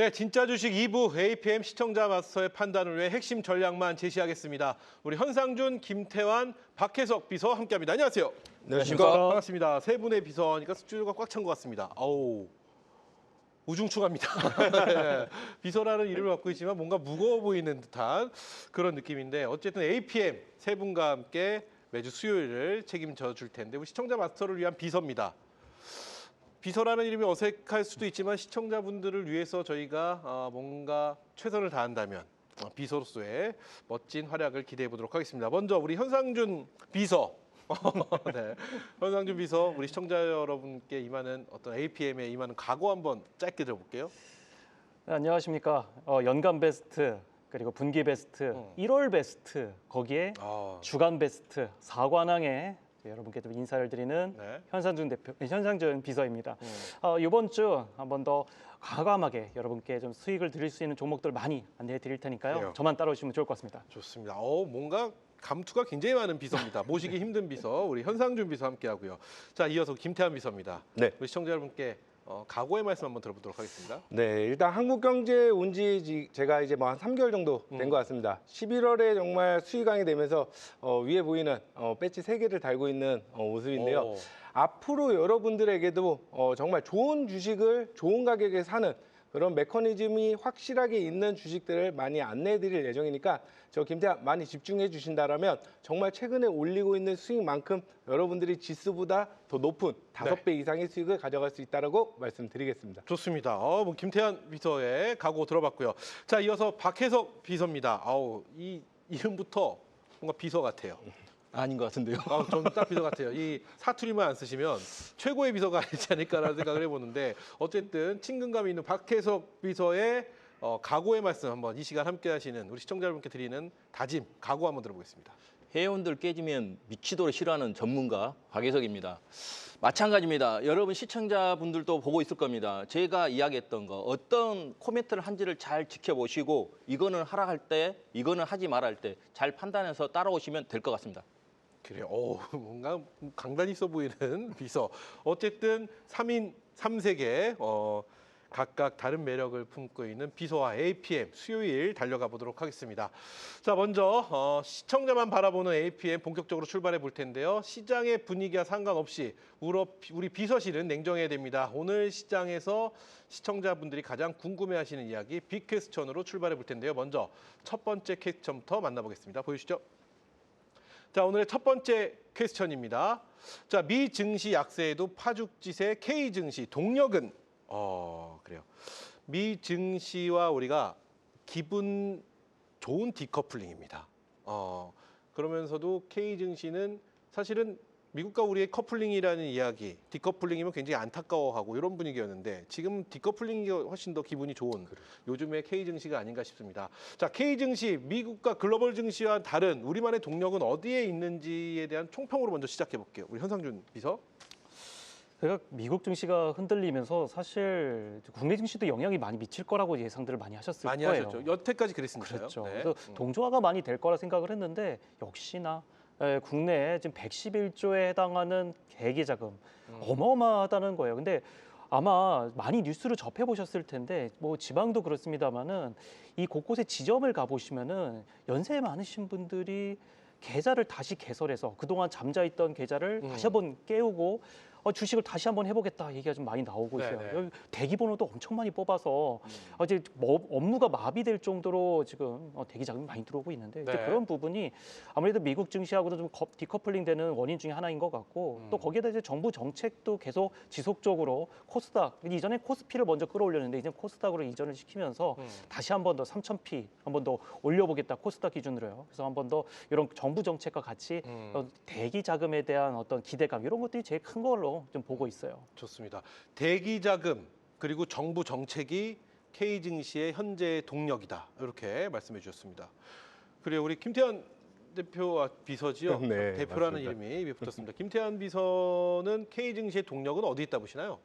네, 진짜 주식 2부 APM 시청자 마스터의 판단을 위해 핵심 전략만 제시하겠습니다. 우리 현상준, 김태환, 박혜석 비서 함께합니다. 안녕하세요. 안녕하십니까. 반갑습니다. 세 분의 비서니까 스튜디오가 꽉 찬 것 같습니다. 아우, 우중충합니다. 네, 비서라는 이름을 갖고 있지만 뭔가 무거워 보이는 듯한 그런 느낌인데 어쨌든 APM 세 분과 함께 매주 수요일을 책임져 줄 텐데 우리 시청자 마스터를 위한 비서입니다. 비서라는 이름이 어색할 수도 있지만 시청자분들을 위해서 저희가 뭔가 최선을 다한다면 비서로서의 멋진 활약을 기대해 보도록 하겠습니다. 먼저 우리 현상준 비서. 네. 현상준 비서, 우리 시청자 여러분께 임하는 어떤 APM에 임하는 각오 한번 짧게 들어볼게요. 네, 안녕하십니까. 연간 베스트, 그리고 분기 베스트, 1월 베스트, 거기에 주간 베스트, 4관왕에 여러분께 좀 인사를 드리는 네. 현상준 비서입니다. 이번 주 한 번 더 과감하게 여러분께 좀 수익을 드릴 수 있는 종목들 많이 안내해 드릴 테니까요. 그래요. 저만 따라오시면 좋을 것 같습니다. 좋습니다. 뭔가 감투가 굉장히 많은 비서입니다. 모시기 힘든 비서, 우리 현상준 비서 함께하고요. 자, 이어서 김태환 비서입니다. 네. 우리 시청자 여러분께 각오의 말씀 한번 들어보도록 하겠습니다. 네, 일단 한국 경제 온지 제가 이제 뭐 한 3개월 정도 된 것 같습니다. 11월에 정말 수익왕이 되면서 위에 보이는 배지 3개를 달고 있는 모습인데요. 오. 앞으로 여러분들에게도 정말 좋은 주식을 좋은 가격에 사는 그런 메커니즘이 확실하게 있는 주식들을 많이 안내해 드릴 예정이니까 저 김태환 많이 집중해 주신다라면 정말 최근에 올리고 있는 수익만큼 여러분들이 지수보다 더 높은 5배 이상의 수익을 가져갈 수 있다라고 말씀드리겠습니다. 좋습니다. 뭐 김태환 비서의 각오 들어봤고요. 자, 이어서 박혜석 비서입니다. 이 이름부터 뭔가 비서 같아요. 아닌 것 같은데요. 저는 딱 비서 같아요. 이 사투리만 안 쓰시면 최고의 비서가 아니지 않을까라는 생각을 해보는데 어쨌든 친근감이 있는 박혜석 비서의 각오의 말씀 한번 이 시간 함께 하시는 우리 시청자 여러분께 드리는 다짐, 각오 한번 들어보겠습니다. 회원들 깨지면 미치도록 싫어하는 전문가 박혜석입니다. 마찬가지입니다. 여러분 시청자분들도 보고 있을 겁니다. 제가 이야기했던 거 어떤 코멘트를 한지를 잘 지켜보시고 이거는 하라 할 때, 이거는 하지 말아 할 때 잘 판단해서 따라오시면 될 것 같습니다. 그래요. 뭔가 강단 있어 보이는 비서. 어쨌든 3인 3세계 각각 다른 매력을 품고 있는 비서와 APM 수요일 달려가 보도록 하겠습니다. 자, 먼저 시청자만 바라보는 APM 본격적으로 출발해 볼 텐데요. 시장의 분위기와 상관없이 우리 비서실은 냉정해야 됩니다. 오늘 시장에서 시청자분들이 가장 궁금해하시는 이야기 빅퀘스천으로 출발해 볼 텐데요. 먼저 첫 번째 퀘스천부터 만나보겠습니다. 보여주시죠. 자, 오늘의 첫 번째 퀘스천입니다. 자, 미 증시 약세에도 파죽지세 K 증시 동력은 그래요. 미 증시와 우리가 기분 좋은 디커플링입니다. 그러면서도 K 증시는 사실은 미국과 우리의 커플링이라는 이야기, 디커플링이면 굉장히 안타까워하고 이런 분위기였는데 지금 디커플링이 훨씬 더 기분이 좋은 요즘의 K 증시가 아닌가 싶습니다. 자, K 증시, 미국과 글로벌 증시와 다른 우리만의 동력은 어디에 있는지에 대한 총평으로 먼저 시작해 볼게요. 우리 현상준 비서. 그러니까 미국 증시가 흔들리면서 사실 국내 증시도 영향이 많이 미칠 거라고 예상들을 많이 하셨을 많이 거예요. 하셨죠. 여태까지 그랬으니까요. 그렇죠. 네. 그래서 동조화가 많이 될 거라 생각을 했는데 역시나 국내에 지금 111조에 해당하는 대기 자금 어마어마하다는 거예요. 근데 아마 많이 뉴스를 접해 보셨을 텐데 뭐 지방도 그렇습니다만은 이 곳곳에 지점을 가 보시면은 연세 많으신 분들이 계좌를 다시 개설해서 그동안 잠자 있던 계좌를 다시 한번 깨우고 주식을 다시 한번 해보겠다 얘기가 좀 많이 나오고 있어요. 네네. 여기 대기 번호도 엄청 많이 뽑아서 이제 업무가 마비될 정도로 지금 대기 자금이 많이 들어오고 있는데 이제 네. 그런 부분이 아무래도 미국 증시하고도 좀 디커플링되는 원인 중에 하나인 것 같고 또 거기에다 이제 정부 정책도 계속 지속적으로 코스닥 이전에 코스피를 먼저 끌어올렸는데 이제 코스닥으로 이전을 시키면서 다시 한 번 더 3,000피 한 번 더 올려보겠다 코스닥 기준으로요. 그래서 한 번 더 이런 정부 정책과 같이 대기 자금에 대한 어떤 기대감 이런 것들이 제일 큰 걸로 좀 보고 있어요. 좋습니다. 대기 자금 그리고 정부 정책이 K 증시의 현재의 동력이다. 이렇게 말씀해 주셨습니다. 그리고 우리 김태환 대표와 비서지요. 네, 대표라는 맞습니다. 이름이 입에 붙었습니다. 김태환 비서는 K 증시의 동력은 어디 있다 보시나요?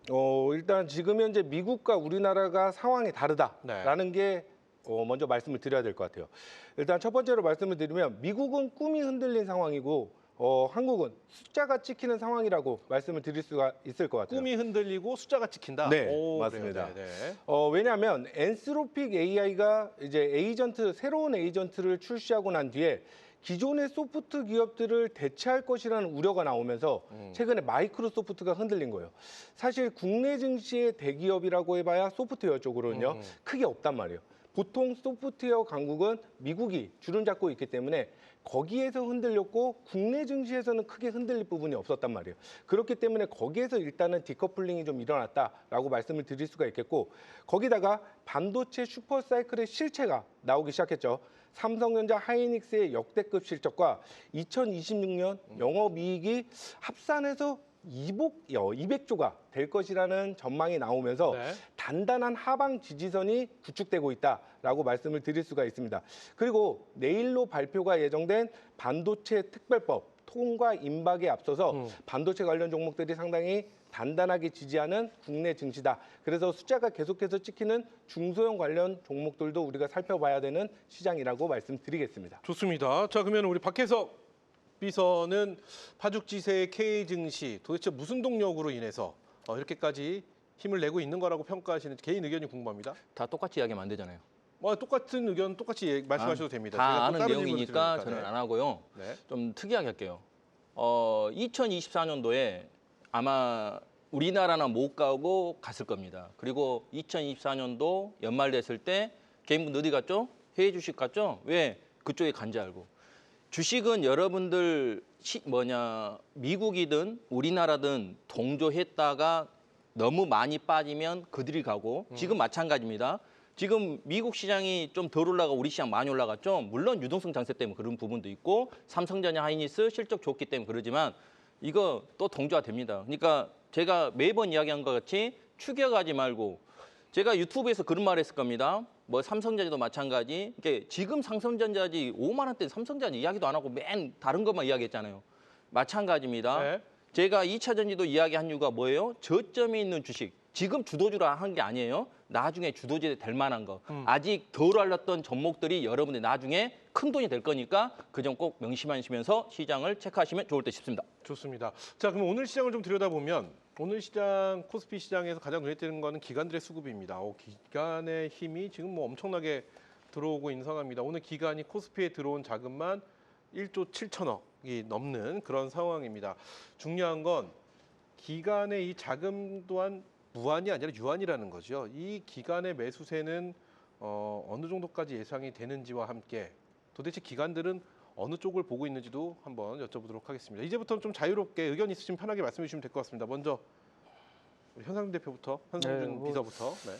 일단 지금 현재 미국과 우리나라가 상황이 다르다라는 게 먼저 말씀을 드려야 될 것 같아요. 일단 첫 번째로 말씀을 드리면 미국은 꿈이 흔들린 상황이고 한국은 숫자가 찍히는 상황이라고 말씀을 드릴 수가 있을 것 같아요. 꿈이 흔들리고 숫자가 찍힌다. 네, 오, 맞습니다. 그래요. 네. 왜냐하면 엔스로픽 AI가 이제 새로운 에이전트를 출시하고 난 뒤에 기존의 소프트 기업들을 대체할 것이라는 우려가 나오면서 최근에 마이크로소프트가 흔들린 거예요. 사실 국내 증시의 대기업이라고 해봐야 소프트웨어 쪽으로는요 크게 없단 말이에요. 보통 소프트웨어 강국은 미국이 주름 잡고 있기 때문에 거기에서 흔들렸고 국내 증시에서는 크게 흔들릴 부분이 없었단 말이에요. 그렇기 때문에 거기에서 일단은 디커플링이 좀 일어났다라고 말씀을 드릴 수가 있겠고, 거기다가 반도체 슈퍼사이클의 실체가 나오기 시작했죠. 삼성전자 하이닉스의 역대급 실적과 2026년 영업이익이 합산해서 200조가 될 것이라는 전망이 나오면서 네. 단단한 하방 지지선이 구축되고 있다라고 말씀을 드릴 수가 있습니다. 그리고 내일로 발표가 예정된 반도체 특별법 통과 임박에 앞서서 반도체 관련 종목들이 상당히 단단하게 지지하는 국내 증시다. 그래서 숫자가 계속해서 찍히는 중소형 관련 종목들도 우리가 살펴봐야 되는 시장이라고 말씀드리겠습니다. 좋습니다. 자, 그러면 우리 박혜석 비서는 파죽지세의 K 증시 도대체 무슨 동력으로 인해서 이렇게까지 힘을 내고 있는 거라고 평가하시는 개인 의견이 궁금합니다. 다 똑같이 이야기하면 안 되잖아요. 똑같은 의견 똑같이 말씀하셔도 됩니다. 다 제가 또 아는 다른 질문을 내용이니까 드리니까. 저는 안 하고요. 네. 좀 특이하게 할게요. 2024년도에 아마 우리나라나 못 가고 갔을 겁니다. 그리고 2024년도 연말 됐을 때 개인분 어디 갔죠? 해외 주식 갔죠? 왜? 그쪽에 간지 알고. 주식은 여러분들 미국이든 우리나라든 동조했다가 너무 많이 빠지면 그들이 가고 지금 마찬가지입니다. 지금 미국 시장이 좀 덜 올라가고 우리 시장 많이 올라갔죠. 물론 유동성 장세 때문에 그런 부분도 있고 삼성전자 하이닉스 실적 좋기 때문에 그러지만 이거 또 동조가 됩니다. 그러니까 제가 매번 이야기한 것 같이 추격하지 말고 제가 유튜브에서 그런 말 했을 겁니다. 뭐 삼성전자도 마찬가지. 이게 지금 삼성전자지 5만 원대 삼성전자 이야기도 안 하고 맨 다른 것만 이야기했잖아요. 마찬가지입니다. 네. 제가 2차 전지도 이야기한 이유가 뭐예요? 저점이 있는 주식. 지금 주도주라 한 게 아니에요. 나중에 주도주 될 만한 거. 아직 덜 알렸던 종목들이 여러분들 나중에 큰 돈이 될 거니까 그 점 꼭 명심하시면서 시장을 체크하시면 좋을 듯 싶습니다. 좋습니다. 자, 그럼 오늘 시장을 좀 들여다보면 오늘 시장 코스피 시장에서 가장 눈에 띄는 거는 기관들의 수급입니다. 기관의 힘이 지금 뭐 엄청나게 들어오고 있는 상황입니다. 오늘 기관이 코스피에 들어온 자금만 1조 7천억이 넘는 그런 상황입니다. 중요한 건 기관의 이 자금 또한 무한이 아니라 유한이라는 거죠. 이 기관의 매수세는 어느 정도까지 예상이 되는지와 함께 도대체 기관들은 어느 쪽을 보고 있는지도 한번 여쭤보도록 하겠습니다. 이제부터는 좀 자유롭게 의견 있으시면 편하게 말씀해 주시면 될 것 같습니다. 먼저 우리 현상 대표부터, 현상준 비서부터. 네.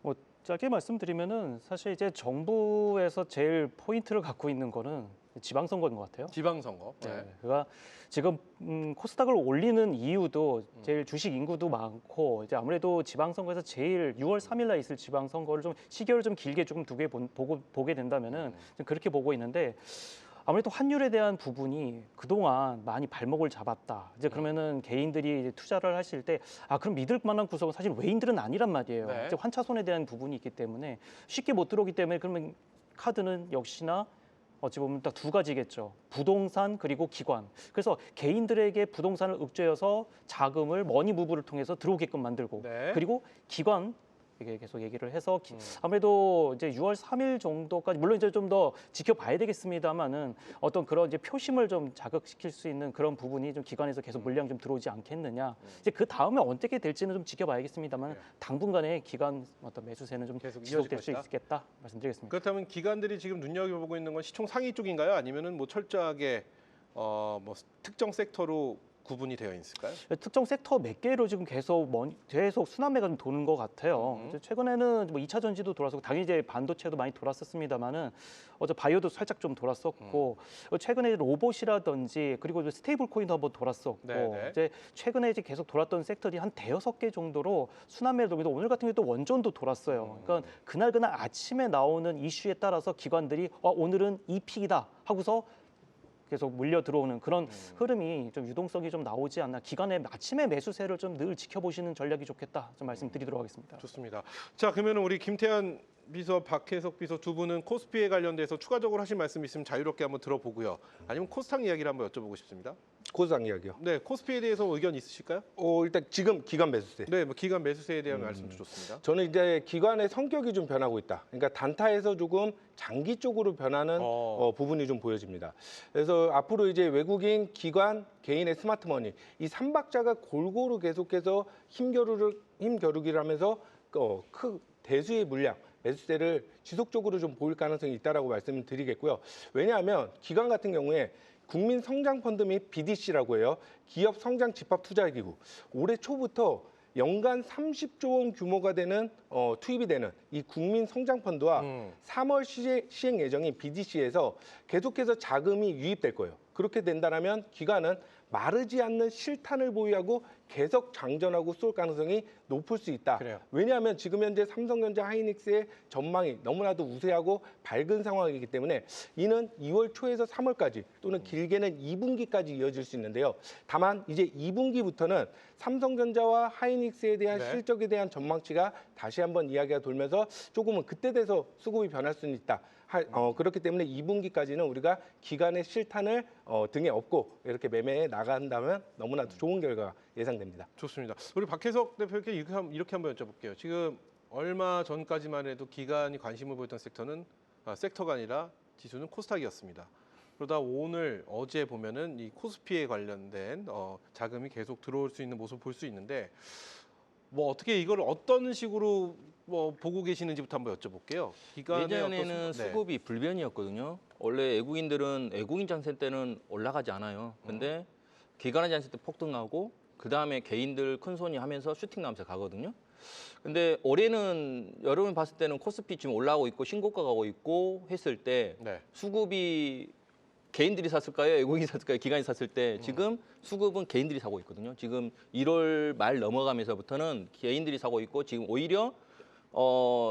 뭐 짧게 말씀드리면은 사실 이제 정부에서 제일 포인트를 갖고 있는 거는 지방선거인 것 같아요. 지방선거. 네. 그러니까 지금 코스닥을 올리는 이유도 제일 주식 인구도 많고 이제 아무래도 지방선거에서 제일 6월 3일날 있을 지방선거를 좀 시기를 좀 길게 조금 두게 보게 된다면은 좀 그렇게 보고 있는데. 아무래도 환율에 대한 부분이 그동안 많이 발목을 잡았다. 이제 그러면은 개인들이 이제 투자를 하실 때 그럼 믿을 만한 구석은 사실 외인들은 아니란 말이에요. 네. 이제 환차손에 대한 부분이 있기 때문에 쉽게 못 들어오기 때문에 그러면 카드는 역시나 어찌 보면 딱 두 가지겠죠. 부동산 그리고 기관. 그래서 개인들에게 부동산을 윽죄어서 자금을 머니무브를 통해서 들어오게끔 만들고 네. 그리고 기관 이게 계속 얘기를 해서 아무래도 이제 6월 3일 정도까지 물론 이제 좀 더 지켜봐야 되겠습니다만은 어떤 그런 이제 표심을 좀 자극시킬 수 있는 그런 부분이 좀 기관에서 계속 물량 좀 들어오지 않겠느냐. 이제 그 다음에 어떻게 될지는 좀 지켜봐야겠습니다만 네. 당분간의 기관 어떤 매수세는 좀 계속 지속될 수 이어질 것이다. 있겠다 말씀드리겠습니다. 그렇다면 기관들이 지금 눈여겨보고 있는 건 시총 상위 쪽인가요? 아니면은 뭐 철저하게 뭐 특정 섹터로 구분이 되어 있을까요? 특정 섹터 몇 개로 지금 계속 순환매가 좀 도는 것 같아요. 이제 최근에는 뭐 2차 전지도 돌았었고 당연히 이제 반도체도 많이 돌았었습니다만은 어제 바이오도 살짝 좀 돌았었고 최근에 로봇이라든지 그리고 이제 스테이블 코인도 한번 돌았었고 네네. 이제 최근에 이제 계속 돌았던 섹터들이 한 대여섯 개 정도로 순환매를 돌면서 오늘 같은 경우도 원전도 돌았어요. 그러니까 그날 아침에 나오는 이슈에 따라서 기관들이 오늘은 이 픽이다 하고서 계속 물려 들어오는 그런 흐름이 좀 유동성이 좀 나오지 않나. 기관의 아침에 매수세를 좀 늘 지켜보시는 전략이 좋겠다. 좀 말씀드리도록 하겠습니다. 좋습니다. 자, 그러면 우리 김태한 비서, 박혜석 비서 두 분은 코스피에 관련돼서 추가적으로 하실 말씀 있으면 자유롭게 한번 들어보고요. 아니면 코스닥 이야기를 한번 여쭤보고 싶습니다. 코스닥 이야기요. 네, 코스피에 대해서 의견 있으실까요? 일단 지금 기관 매수세. 네, 뭐 기간 매수세에 대한 말씀도 좋습니다. 저는 이제 기관의 성격이 좀 변하고 있다. 그러니까 단타에서 조금 장기 쪽으로 변하는 부분이 좀 보여집니다. 그래서 앞으로 이제 외국인, 기관, 개인의 스마트머니 이 삼박자가 골고루 계속해서 힘겨루기를 하면서 대수의 물량 매수세를 지속적으로 좀 보일 가능성이 있다라고 말씀을 드리겠고요. 왜냐하면 기관 같은 경우에 국민성장펀드 및 BDC라고 해요. 기업 성장 집합 투자 기구. 올해 초부터 연간 30조 원 규모가 되는 투입이 되는 이 국민성장펀드와 3월 시행 예정인 BDC에서 계속해서 자금이 유입될 거예요. 그렇게 된다면 기관은 마르지 않는 실탄을 보유하고 계속 장전하고 쏠 가능성이 높을 수 있다. 그래요. 왜냐하면 지금 현재 삼성전자, 하이닉스의 전망이 너무나도 우세하고 밝은 상황이기 때문에 이는 2월 초에서 3월까지 또는 길게는 2분기까지 이어질 수 있는데요. 다만 이제 2분기부터는 삼성전자와 하이닉스에 대한 네. 실적에 대한 전망치가 다시 한번 이야기가 돌면서 조금은 그때 돼서 수급이 변할 수는 있다. 그렇기 때문에 2분기까지는 우리가 기간의 실탄을 등에 업고 이렇게 매매해 나간다면 너무나도 좋은 결과가 예상됩니다. 좋습니다. 우리 박혜석 대표께 이렇게 한번 여쭤볼게요. 지금 얼마 전까지만 해도 기관이 관심을 보였던 섹터가 아니라 지수는 코스닥이었습니다. 그러다 오늘, 어제 보면은 이 코스피에 관련된 자금이 계속 들어올 수 있는 모습을 볼 수 있는데 뭐 어떻게 이걸 어떤 식으로 뭐 보고 계시는지부터 한번 여쭤볼게요. 기관의 예전에는 수급이 불변이었거든요. 원래 외국인들은 외국인 장세 때는 올라가지 않아요. 근데 기관의 장세 때 폭등하고 그 다음에 개인들 큰 손이 하면서 슈팅 나면서 가거든요. 근데 올해는 여러분 봤을 때는 코스피 지금 올라가고 있고 신고가 가고 있고 했을 때 네. 수급이 개인들이 샀을까요? 외국인이 샀을까요? 기관이 샀을 때 지금 수급은 개인들이 사고 있거든요. 지금 1월 말 넘어가면서부터는 개인들이 사고 있고 지금 오히려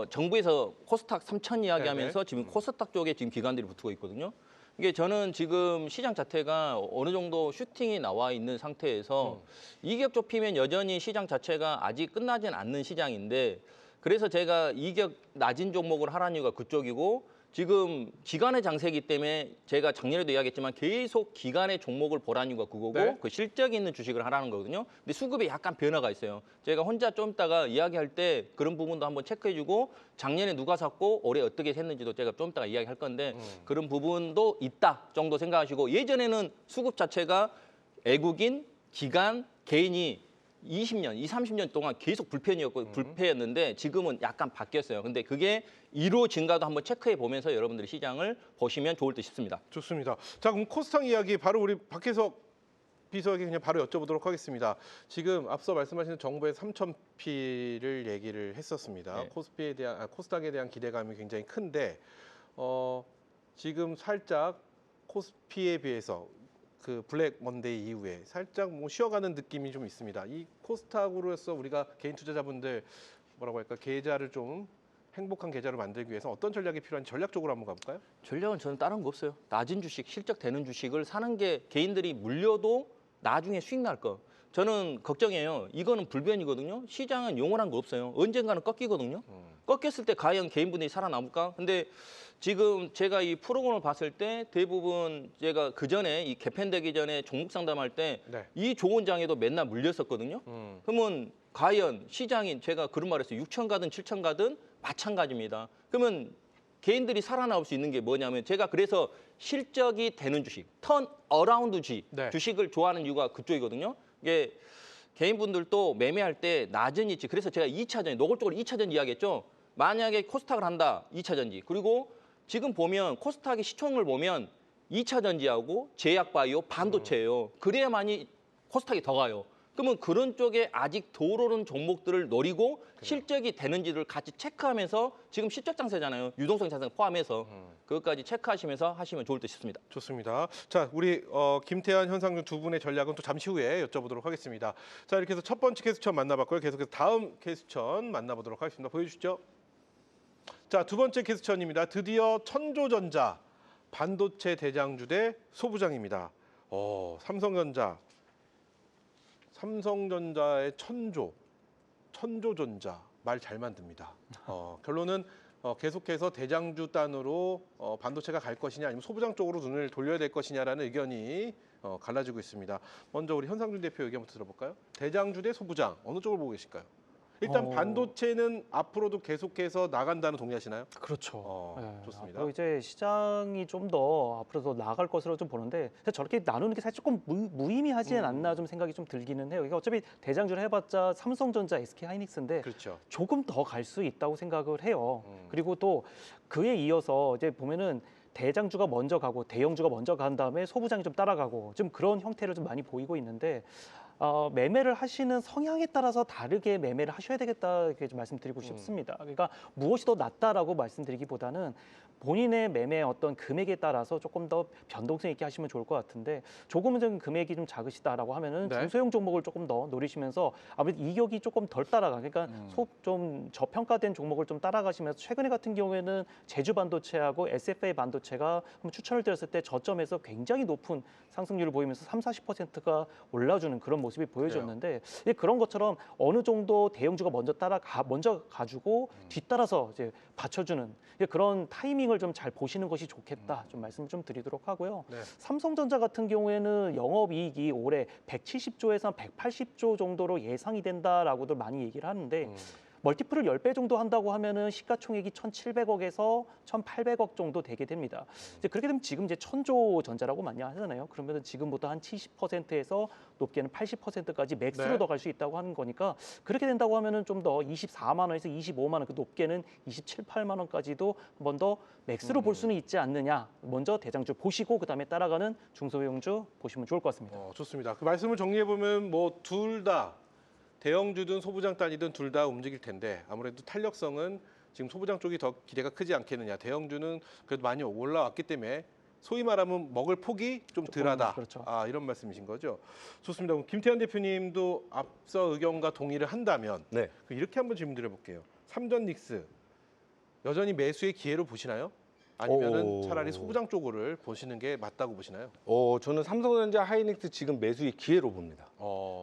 정부에서 코스닥 3,000 이야기하면서 지금 코스닥 쪽에 지금 기관들이 붙고 있거든요. 이게 저는 지금 시장 자체가 어느 정도 슈팅이 나와 있는 상태에서 이격 좁히면 여전히 시장 자체가 아직 끝나진 않는 시장인데 그래서 제가 이격 낮은 종목을 하라는 이유가 그쪽이고 지금 기간의 장세이기 때문에 제가 작년에도 이야기했지만 계속 기간의 종목을 보라는 이유가 그거고 네. 그 실적이 있는 주식을 하라는 거거든요. 근데 수급에 약간 변화가 있어요. 제가 혼자 좀 이따가 이야기할 때 그런 부분도 한번 체크해주고 작년에 누가 샀고 올해 어떻게 했는지도 제가 좀 이따가 이야기할 건데 그런 부분도 있다 정도 생각하시고 예전에는 수급 자체가 외국인, 기관, 개인이 20년, 30년 동안 계속 불패였는데 지금은 약간 바뀌었어요. 근데 그게 이루어진가도 한번 체크해 보면서 여러분들이 시장을 보시면 좋을 듯 싶습니다. 좋습니다. 자, 그럼 코스닥 이야기 바로 우리 박혜석 비서에게 그냥 바로 여쭤보도록 하겠습니다. 지금 앞서 말씀하신 정부의 3,000피를 얘기를 했었습니다. 네. 코스닥에 대한 기대감이 굉장히 큰데 지금 살짝 코스피에 비해서 그 블랙 먼데이 이후에 살짝 뭐 쉬어가는 느낌이 좀 있습니다. 이 코스닥으로서 우리가 개인 투자자분들 뭐라고 할까 계좌를 좀 행복한 계좌로 만들기 위해서 어떤 전략이 필요한지 전략적으로 한번 가볼까요? 전략은 저는 다른 거 없어요. 낮은 주식, 실적 되는 주식을 사는 게 개인들이 물려도 나중에 수익 날 거. 저는 걱정해요. 이거는 불변이거든요. 시장은 영원한 거 없어요. 언젠가는 꺾이거든요. 꺾였을 때 과연 개인분들이 살아남을까? 근데 지금 제가 이 프로그램을 봤을 때 대부분 제가 그 전에 이 개편되기 전에 종목 상담할 때 이 좋은 장에도 맨날 물렸었거든요. 그러면 과연 시장이 제가 그런 말했어요. 6천 가든 7천 가든 마찬가지입니다. 그러면 개인들이 살아남을 수 있는 게 뭐냐면 제가 그래서 실적이 되는 주식, 턴 어라운드 주식을 좋아하는 이유가 그쪽이거든요. 이게 개인분들도 매매할 때 낮은 위치, 그래서 제가 2차전지, 노골적으로 2차전지 이야기했죠. 만약에 코스닥을 한다, 2차전지. 그리고 지금 보면 코스닥의 시총을 보면 2차전지하고 제약바이오, 반도체예요. 그래야만이 코스닥이 더 가요. 그러면 그런 쪽에 아직 덜 오른 종목들을 노리고 실적이 되는지를 같이 체크하면서 지금 실적 장세잖아요. 유동성 장세 포함해서 그것까지 체크하시면서 하시면 좋을 듯 싶습니다. 좋습니다. 자, 우리 김태환, 현상준 두 분의 전략은 또 잠시 후에 여쭤보도록 하겠습니다. 자, 이렇게 해서 첫 번째 캐스천 만나봤고요. 계속해서 다음 캐스천 만나보도록 하겠습니다. 보여주시죠. 자, 두 번째 캐스천입니다. 드디어 천조전자 반도체 대장주 대 소부장입니다. 삼성전자의 천조전자 말 잘 만듭니다. 결론은 계속해서 대장주 단으로 반도체가 갈 것이냐 아니면 소부장 쪽으로 눈을 돌려야 될 것이냐라는 의견이 갈라지고 있습니다. 먼저 우리 현상준 대표 의견부터 들어볼까요? 대장주 대 소부장 어느 쪽을 보고 계실까요? 일단 반도체는 앞으로도 계속해서 나간다는 동의하시나요? 그렇죠. 네, 좋습니다. 앞으로 이제 시장이 좀 더 앞으로 더 나아갈 것으로 좀 보는데 저렇게 나누는 게 사실 조금 무의미하지 않나 좀 생각이 좀 들기는 해요. 이게 어차피 대장주를 해봤자 삼성전자, SK하이닉스인데 그렇죠. 조금 더 갈 수 있다고 생각을 해요. 그리고 또 그에 이어서 이제 보면은 대장주가 먼저 가고 대형주가 먼저 간 다음에 소부장이 좀 따라가고 좀 그런 형태를 좀 많이 보이고 있는데 매매를 하시는 성향에 따라서 다르게 매매를 하셔야 되겠다 이렇게 좀 말씀드리고 싶습니다. 그러니까 무엇이 더 낫다라고 말씀드리기보다는 본인의 매매 어떤 금액에 따라서 조금 더 변동성 있게 하시면 좋을 것 같은데 조금은 좀 금액이 좀 작으시다라고 하면은 네. 중소형 종목을 조금 더 노리시면서 아무래도 이격이 조금 덜 따라가 그러니까 좀 저평가된 종목을 좀 따라가시면서 최근에 같은 경우에는 제주 반도체하고 SFA 반도체가 한번 추천을 드렸을 때 저점에서 굉장히 높은 상승률을 보이면서 30~40%가 올라주는 그런 모습이 보여졌는데 그런 것처럼 어느 정도 대형주가 먼저 가지고 뒤따라서 이제 받쳐주는 그런 타이밍을 좀 잘 보시는 것이 좋겠다 좀 말씀 좀 드리도록 하고요. 네. 삼성전자 같은 경우에는 영업이익이 올해 170조에서 180조 정도로 예상이 된다라고들 많이 얘기를 하는데 멀티플을 10배 정도 한다고 하면은 시가총액이 1,700억에서 1,800억 정도 되게 됩니다. 이제 그렇게 되면 지금 이제 1,000조 전자라고 많이 하잖아요. 그러면은 지금부터 한 70%에서 높게는 80%까지 맥스로 네. 더 갈 수 있다고 하는 거니까 그렇게 된다고 하면은 좀 더 24만 원에서 25만 원, 그 높게는 27, 8만 원까지도 한 번 더 맥스로 볼 수는 있지 않느냐. 먼저 대장주 보시고 그다음에 따라가는 중소형주 보시면 좋을 것 같습니다. 좋습니다. 그 말씀을 정리해 보면 뭐 둘 다 대형주든 소부장 단이든 둘 다 움직일 텐데 아무래도 탄력성은 지금 소부장 쪽이 더 기대가 크지 않겠느냐. 대형주는 그래도 많이 올라왔기 때문에 소위 말하면 먹을 폭이 좀 덜하다. 그렇죠. 이런 말씀이신 거죠. 좋습니다. 그럼 김태현 대표님도 앞서 의견과 동의를 한다면 네. 그럼 이렇게 한번 질문 드려볼게요. 삼전닉스 여전히 매수의 기회로 보시나요? 아니면은 차라리 소부장 쪽을 보시는 게 맞다고 보시나요? 저는 삼성전자 하이닉스 지금 매수의 기회로 봅니다.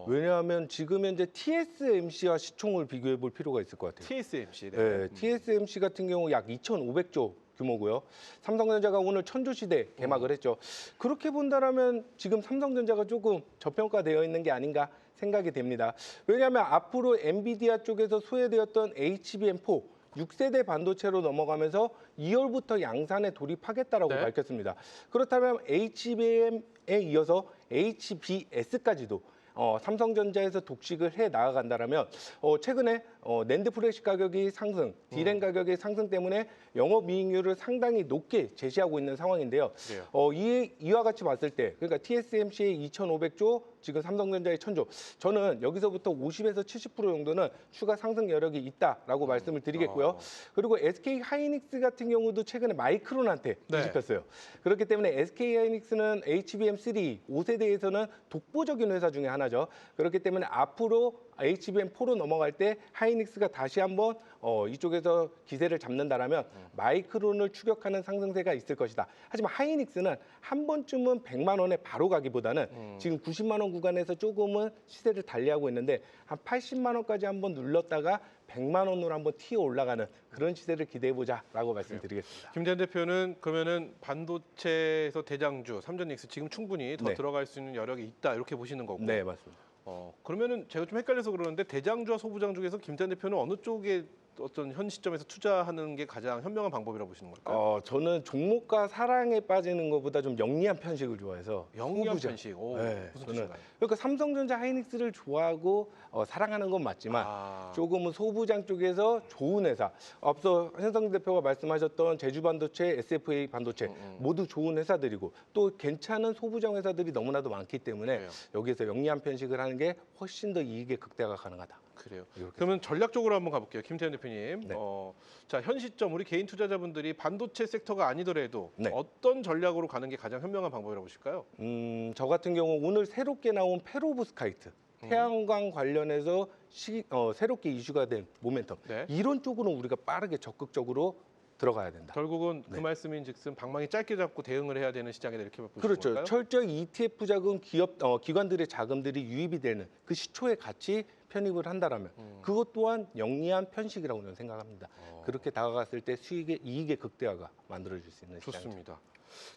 왜냐하면 지금 현재 TSMC와 시총을 비교해 볼 필요가 있을 것 같아요. TSMC. 네, TSMC 같은 경우 약 2,500조 규모고요. 삼성전자가 오늘 1,000조 시대 개막을 했죠. 그렇게 본다라면 지금 삼성전자가 조금 저평가되어 있는 게 아닌가 생각이 됩니다. 왜냐하면 앞으로 엔비디아 쪽에서 소외되었던 HBM4 6세대 반도체로 넘어가면서 2월부터 양산에 돌입하겠다라고 네. 밝혔습니다. 그렇다면 HBM에 이어서 HBS까지도 삼성전자에서 독식을 해 나아간다라면 최근에 낸드 플래시 가격이 상승, 디램 가격의 상승 때문에 영업이익률을 상당히 높게 제시하고 있는 상황인데요. 이와 같이 봤을 때 그러니까 TSMC의 2,500조, 지금 삼성전자의 1,000조. 저는 여기서부터 50에서 70% 정도는 추가 상승 여력이 있다라고 말씀을 드리겠고요. 그리고 SK 하이닉스 같은 경우도 최근에 마이크론한테 네. 뒤집혔어요. 그렇기 때문에 SK 하이닉스는 HBM3 5세대에서는 독보적인 회사 중에 하나죠. 그렇기 때문에 앞으로 HBM4로 넘어갈 때 하이닉스가 다시 한번 이쪽에서 기세를 잡는다라면 마이크론을 추격하는 상승세가 있을 것이다. 하지만 하이닉스는 한 번쯤은 100만 원에 바로 가기보다는 지금 90만 원 구간에서 조금은 시세를 달리하고 있는데 한 80만 원까지 한번 눌렀다가 100만 원으로 한번 튀어 올라가는 그런 시세를 기대해보자라고 말씀드리겠습니다. 김대현 대표는 그러면은 반도체에서 대장주 삼전닉스 지금 충분히 더 네. 들어갈 수 있는 여력이 있다 이렇게 보시는 거고. 네, 맞습니다. 그러면은 제가 좀 헷갈려서 그러는데 대장주와 소부장 중에서 김대현 대표는 어느 쪽에 어떤 현 시점에서 투자하는 게 가장 현명한 방법이라고 보시는 걸까요? 저는 종목과 사랑에 빠지는 것보다 좀 영리한 편식을 좋아해서 영리한 소부장. 편식. 네, 무슨 저는 뜻인가요? 그러니까 삼성전자 하이닉스를 좋아하고 사랑하는 건 맞지만 조금은 소부장 쪽에서 좋은 회사, 앞서 현상 대표가 말씀하셨던 제주 반도체, SFA 반도체 모두 좋은 회사들이고 또 괜찮은 소부장 회사들이 너무나도 많기 때문에 그래요. 여기에서 영리한 편식을 하는 게 훨씬 더 이익의 극대화가 가능하다. 그래요. 이렇게 그러면 전략적으로 한번 가볼게요, 김태현 대표님. 네. 자, 현 시점 우리 개인 투자자분들이 반도체 섹터가 아니더라도 네. 어떤 전략으로 가는 게 가장 현명한 방법이라고 보실까요? 저 같은 경우 오늘 새롭게 나온 페로브스카이트 태양광 관련해서 새롭게 이슈가 된 모멘텀 네. 이런 쪽으로 우리가 빠르게 적극적으로 들어가야 된다. 결국은 그 네. 말씀인즉슨 방망이 짧게 잡고 대응을 해야 되는 시장이다 이렇게 보시는 그렇죠. 걸까요? 철저히 ETF 자금 기관들의 자금들이 유입이 되는 그 시초에 같이 편입을 한다라면 그것 또한 영리한 편식이라고 저는 생각합니다. 그렇게 다가갔을 때 이익의 극대화가 만들어질 수 있는 시장이죠. 좋습니다.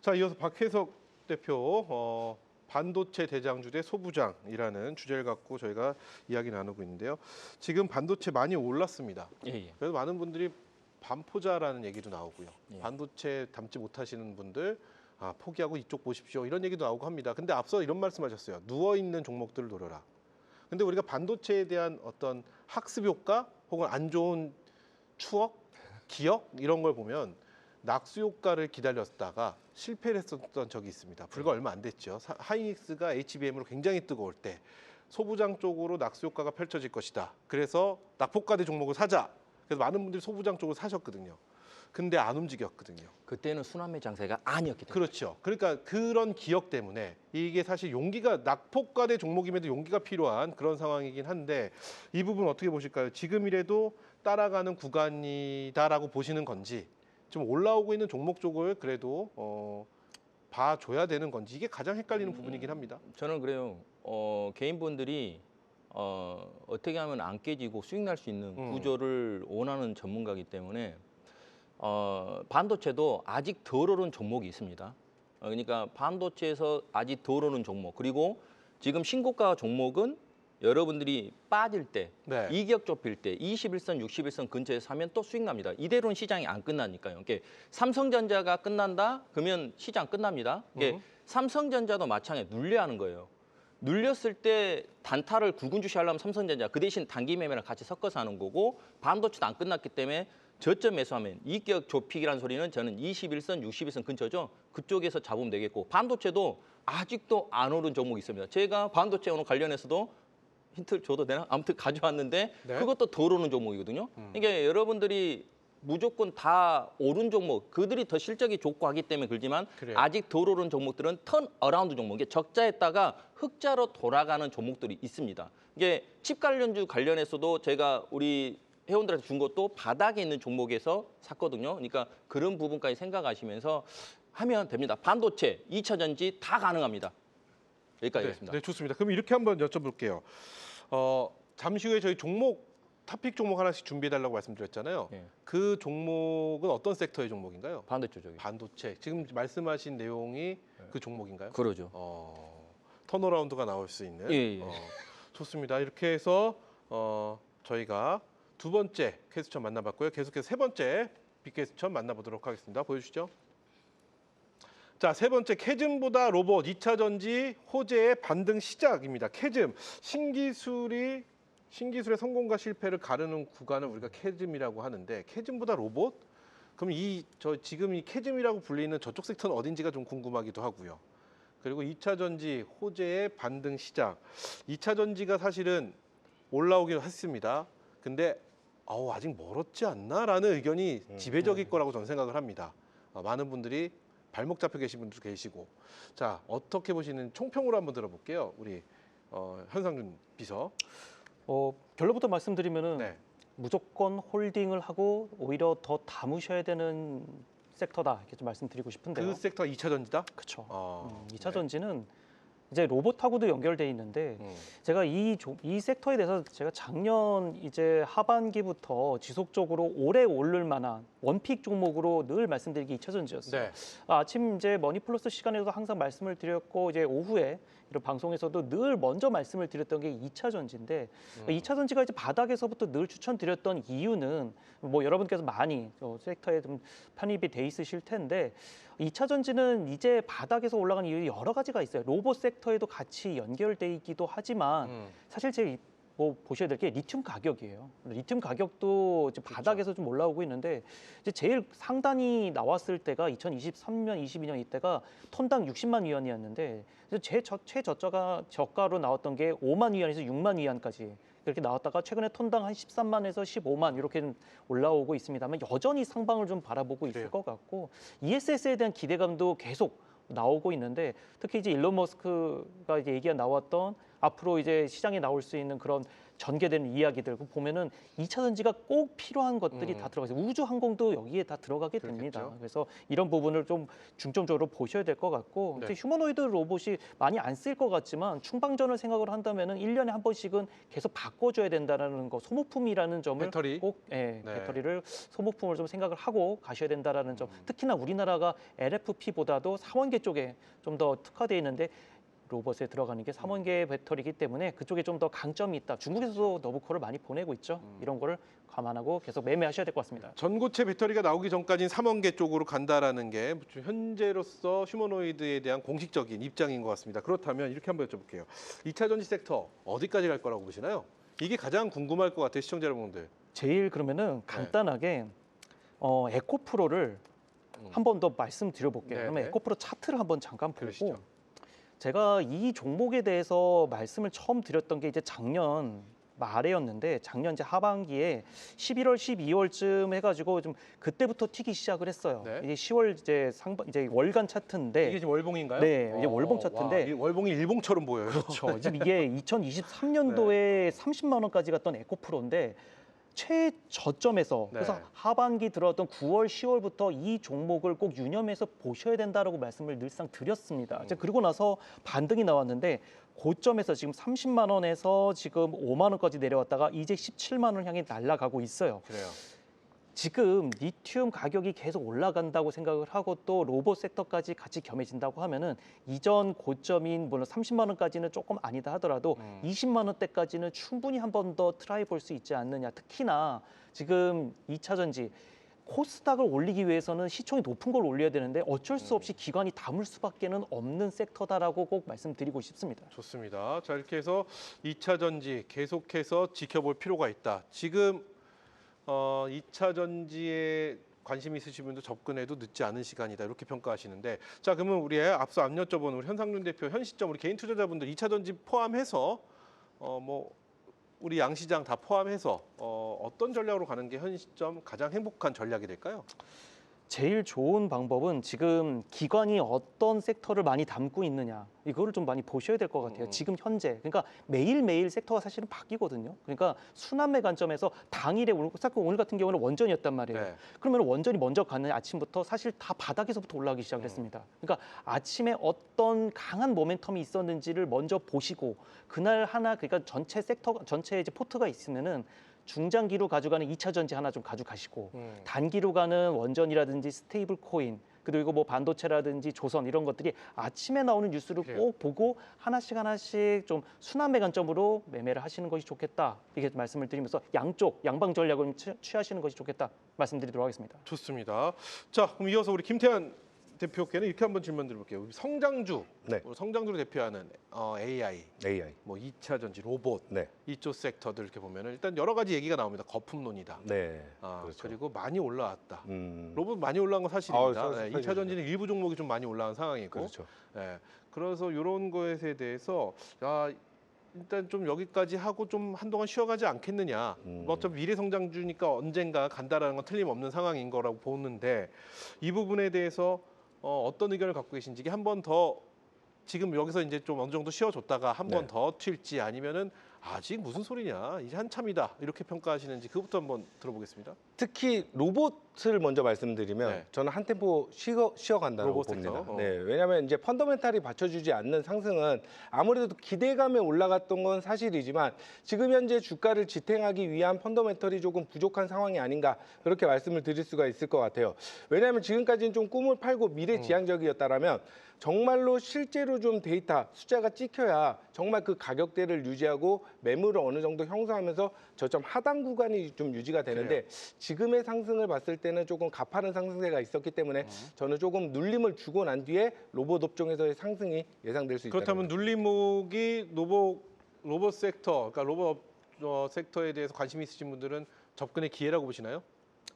자, 이어서 박혜석 대표 반도체 대장주 대 소부장이라는 주제를 갖고 저희가 이야기 나누고 있는데요. 지금 반도체 많이 올랐습니다. 예, 예. 그래서 많은 분들이 반포자라는 얘기도 나오고요. 예. 반도체 담지 못하시는 분들 포기하고 이쪽 보십시오. 이런 얘기도 나오고 합니다. 근데 앞서 이런 말씀하셨어요. 누워 있는 종목들을 노려라. 근데 우리가 반도체에 대한 어떤 학습 효과 혹은 안 좋은 추억, 기억 이런 걸 보면 낙수 효과를 기다렸다가 실패를 했었던 적이 있습니다. 불과 얼마 안 됐죠. 하이닉스가 HBM으로 굉장히 뜨거울 때 소부장 쪽으로 낙수 효과가 펼쳐질 것이다. 그래서 낙폭과대 종목을 사자. 그래서 많은 분들이 소부장 쪽을 사셨거든요. 근데 안 움직였거든요. 그때는 순환매 장세가 아니었기 때문에. 그렇죠. 그러니까 그런 기억 때문에 이게 사실 용기가 낙폭과대 종목임에도 용기가 필요한 그런 상황이긴 한데 이 부분 어떻게 보실까요? 지금이라도 따라가는 구간이다라고 보시는 건지 좀 올라오고 있는 종목 쪽을 그래도 봐줘야 되는 건지 이게 가장 헷갈리는 부분이긴 합니다. 저는 그래요. 개인분들이 어떻게 하면 안 깨지고 수익 날 수 있는 구조를 원하는 전문가이기 때문에 반도체도 아직 덜 오른 종목이 있습니다. 그러니까 반도체에서 아직 덜 오른 종목 그리고 지금 신고가 종목은 여러분들이 빠질 때, 네. 이격 좁힐 때 21선, 61선 근처에 사면 또 수익 납니다. 이대로는 시장이 안 끝나니까요. 이게 삼성전자가 끝난다? 그러면 시장 끝납니다. 이게 삼성전자도 마찬가지로 눌려야 하는 거예요. 눌렸을 때 단타를 굵은 주시 하려면 삼성전자 그 대신 단기 매매랑 같이 섞어서 하는 거고 반도체도 안 끝났기 때문에 저점 매수하면 이격 좁히기라는 소리는 저는 21선, 61선 근처죠. 그쪽에서 잡으면 되겠고 반도체도 아직도 안 오른 종목이 있습니다. 제가 반도체 오늘 관련해서도 힌트를 줘도 되나? 아무튼 가져왔는데 네. 그것도 덜 오른 종목이거든요. 그러니까 여러분들이 무조건 다 오른 종목, 그들이 더 실적이 좋고 하기 때문에 그러지만 그래요. 아직 덜 오른 종목들은 턴 어라운드 종목, 이게 적자했다가 흑자로 돌아가는 종목들이 있습니다. 이게 칩 관련주 관련해서도 제가 우리 회원들한테 준 것도 바닥에 있는 종목에서 샀거든요. 그러니까 그런 부분까지 생각하시면서 하면 됩니다. 반도체, 2차 전지 다 가능합니다. 여기까지 하겠습니다. 네, 좋습니다. 그럼 이렇게 한번 여쭤볼게요. 잠시 후에 저희 토픽 종목 하나씩 준비해달라고 말씀드렸잖아요. 예. 그 종목은 어떤 섹터의 종목인가요? 반도체 쪽이. 반도체. 지금 말씀하신 내용이 그 종목인가요? 그러죠. 턴어라운드가 나올 수 있는. 예, 예. 좋습니다. 이렇게 해서 저희가 두 번째 퀘스천 만나봤고요. 계속해서 세 번째 빅퀘스천 만나보도록 하겠습니다. 보여주시죠. 자, 세 번째 캐즘보다 로봇 2차 전지 호재의 반등 시작입니다. 캐즘 신기술의 성공과 실패를 가르는 구간을 우리가 캐즘이라고 하는데 캐즘보다 로봇? 그럼 지금 이 캐즘이라고 불리는 저쪽 섹터는 어딘지가 좀 궁금하기도 하고요. 그리고 2차 전지 호재의 반등 시작. 2차 전지가 사실은 올라오긴 했습니다. 근데 아직 멀었지 않나라는 의견이 지배적일 거라고 저는 생각을 합니다. 많은 분들이 발목 잡혀 계신 분도 계시고. 자, 어떻게 보시는 총평으로 한번 들어볼게요. 우리 현상준 비서. 결론부터 말씀드리면은 네. 무조건 홀딩을 하고 오히려 더 담으셔야 되는 섹터다 이렇게 좀 말씀드리고 싶은데요. 그 섹터 2차 전지다? 그렇죠. 네. 2차 전지는 이제 로봇하고도 연결돼 있는데 제가 이 섹터에 대해서 제가 작년 이제 하반기부터 지속적으로 오래 오를 만한 원픽 종목으로 늘 말씀드린 게 2차 전지였어요. 네. 아침 이제 머니플러스 시간에도 항상 말씀을 드렸고 이제 오후에 이런 방송에서도 늘 먼저 말씀을 드렸던 게 2차 전지인데 2차 전지가 이제 바닥에서부터 늘 추천드렸던 이유는 뭐 여러분께서 많이 섹터에 좀 편입이 돼 있으실 텐데 2차 전지는 이제 바닥에서 올라간 이유 여러 가지가 있어요. 로봇 섹터에도 같이 연결돼 있기도 하지만 사실 제 뭐 보셔야 될 게 리튬 가격이에요. 리튬 가격도 이제 바닥에서 좀 올라오고 있는데 이제 제일 상단이 나왔을 때가 2023년, 22년 이때가 톤당 60만 위안이었는데 저가로 나왔던 게 5만 위안에서 6만 위안까지 이렇게 나왔다가 최근에 톤당 한 13만에서 15만 이렇게 좀 올라오고 있습니다만 여전히 상방을 좀 바라보고 있을 그래요. 것 같고 ESS에 대한 기대감도 계속 나오고 있는데 특히 이제 일론 머스크가 이제 얘기가 나왔던 앞으로 이제 시장에 나올 수 있는 그런 전개되는 이야기들 보면은 2차 전지가 꼭 필요한 것들이 다 들어가 있어요. 우주 항공도 여기에 다 들어가게 됩니다. 그렇겠죠. 그래서 이런 부분을 좀 중점적으로 보셔야 될 것 같고 네. 이제 휴머노이드 로봇이 많이 안 쓸 것 같지만 충방전을 생각을 한다면은 1년에 한 번씩은 계속 바꿔줘야 된다라는 거 소모품이라는 점을 배터리? 꼭 네. 배터리를 소모품을 좀 생각을 하고 가셔야 된다라는 점. 특히나 우리나라가 LFP보다도 3원계 쪽에 좀 더 특화되어 있는데 로봇에 들어가는 게 3원계 배터리이기 때문에 그쪽에 좀 더 강점이 있다. 중국에서도 너브코를 많이 보내고 있죠. 이런 거를 감안하고 계속 매매하셔야 될 것 같습니다. 전고체 배터리가 나오기 전까지는 3원계 쪽으로 간다라는 게 현재로서 휴머노이드에 대한 공식적인 입장인 것 같습니다. 그렇다면 이렇게 한번 여쭤볼게요. 2차 전지 섹터 어디까지 갈 거라고 보시나요? 이게 가장 궁금할 것 같아요, 시청자 여러분들. 제일 그러면은 간단하게 에코프로를 한 번 더 말씀드려볼게요. 네, 그러면 네. 에코프로 차트를 한번 잠깐 보고 그러시죠. 제가 이 종목에 대해서 말씀을 처음 드렸던 게 이제 작년 말에였는데 작년 이제 하반기에 11월, 12월쯤 해가지고 좀 그때부터 튀기 시작을 했어요. 네. 이제 10월 이제 월간 차트인데 이게 지금 월봉인가요? 네, 이제 월봉 차트인데 와, 이 월봉이 일봉처럼 보여요. 그렇죠. 지금 이게 2023년도에 30만 원까지 갔던 에코프로인데 최저점에서 네. 그래서 하반기 들어왔던 9월, 10월부터 이 종목을 꼭 유념해서 보셔야 된다라고 말씀을 늘상 드렸습니다. 이제 그리고 나서 반등이 나왔는데 고점에서 지금 30만 원에서 지금 5만 원까지 내려왔다가 이제 17만 원 향해 날아가고 있어요. 그래요. 지금 리튬 가격이 계속 올라간다고 생각을 하고 또 로봇 섹터까지 같이 겸해진다고 하면은 이전 고점인 물론 30만 원까지는 조금 아니다 하더라도 20만 원대까지는 충분히 한 번 더 트라이 볼 수 있지 않느냐. 특히나 지금 2차 전지 코스닥을 올리기 위해서는 시총이 높은 걸 올려야 되는데 어쩔 수 없이 기관이 담을 수밖에는 없는 섹터다라고 꼭 말씀드리고 싶습니다. 좋습니다. 자, 이렇게 해서 2차 전지 계속해서 지켜볼 필요가 있다. 지금 2차 전지에 관심 있으신 분도 접근해도 늦지 않은 시간이다. 이렇게 평가하시는데 자, 그러면 우리의 앞서 안 여쭤본 우리 현상준 대표 현 시점 우리 개인 투자자분들 2차 전지 포함해서 우리 양시장 다 포함해서 어떤 전략으로 가는 게 현 시점 가장 행복한 전략이 될까요? 제일 좋은 방법은 지금 기관이 어떤 섹터를 많이 담고 있느냐 이거를 좀 많이 보셔야 될 것 같아요. 지금 현재 그러니까 매일매일 섹터가 사실은 바뀌거든요. 그러니까 순환매 관점에서 당일에 오늘 같은 경우는 원전이었단 말이에요. 네. 그러면 원전이 먼저 가는 아침부터 사실 다 바닥에서부터 올라가기 시작을 했습니다. 그러니까 아침에 어떤 강한 모멘텀이 있었는지를 먼저 보시고 그날 하나 그러니까 전체 섹터 전체 이제 포트가 있으면은 중장기로 가져가는 2차 전지 하나 좀 가져가시고 단기로 가는 원전이라든지 스테이블 코인 그리고 뭐 반도체라든지 조선 이런 것들이 아침에 나오는 뉴스를 그래요. 꼭 보고 하나씩 좀 순환매 관점으로 매매를 하시는 것이 좋겠다. 이게 말씀을 드리면서 양방 전략을 취하시는 것이 좋겠다. 말씀드리도록 하겠습니다. 좋습니다. 자, 그럼 이어서 우리 김태한 대표께는 이렇게 한번 질문 드려볼게요. 우리 성장주, 네. 성장주를 대표하는 AI, AI. 뭐 2차 전지, 로봇 네. 이쪽 섹터들 이렇게 보면은 일단 여러 가지 얘기가 나옵니다. 거품론이다. 네. 그렇죠. 그렇죠. 그리고 많이 올라왔다. 음. 로봇 많이 올라온 건 사실입니다. 아, 네, 사실이죠. 2차 전지는 일부 종목이 좀 많이 올라온 상황이고, 그렇죠. 네, 그래서 이런 것에 대해서 일단 좀 여기까지 하고 좀 한동안 쉬어가지 않겠느냐. 뭐 어차피 미래 성장주니까 언젠가 간다라는 건 틀림없는 상황인 거라고 보는데 이 부분에 대해서 어떤 의견을 갖고 계신지 한 번 더 지금 여기서 이제 좀 어느 정도 쉬어줬다가 한 번 네. 더 튈지 아니면은 아직 무슨 소리냐 이제 한참이다 이렇게 평가하시는지 그것부터 한번 들어보겠습니다. 특히 로봇을 먼저 말씀드리면 네. 저는 한 템포 쉬어간다고 로봇 봅니다. 섹터. 네, 왜냐하면 이제 펀더멘탈이 받쳐주지 않는 상승은 아무래도 기대감에 올라갔던 건 사실이지만 지금 현재 주가를 지탱하기 위한 펀더멘탈이 조금 부족한 상황이 아닌가 그렇게 말씀을 드릴 수가 있을 것 같아요. 왜냐하면 지금까지는 좀 꿈을 팔고 미래지향적이었다라면 정말로 실제로 좀 데이터 숫자가 찍혀야 정말 그 가격대를 유지하고 매물을 어느 정도 형성하면서 저점 하단 구간이 좀 유지가 되는데 지금의 상승을 봤을 때는 조금 가파른 상승세가 있었기 때문에 저는 조금 눌림을 주고 난 뒤에 로봇 업종에서의 상승이 예상될 수 있다. 그렇다면 눌림목이 로봇 섹터, 그러니까 로봇 섹터에 대해서 관심 있으신 분들은 접근의 기회라고 보시나요?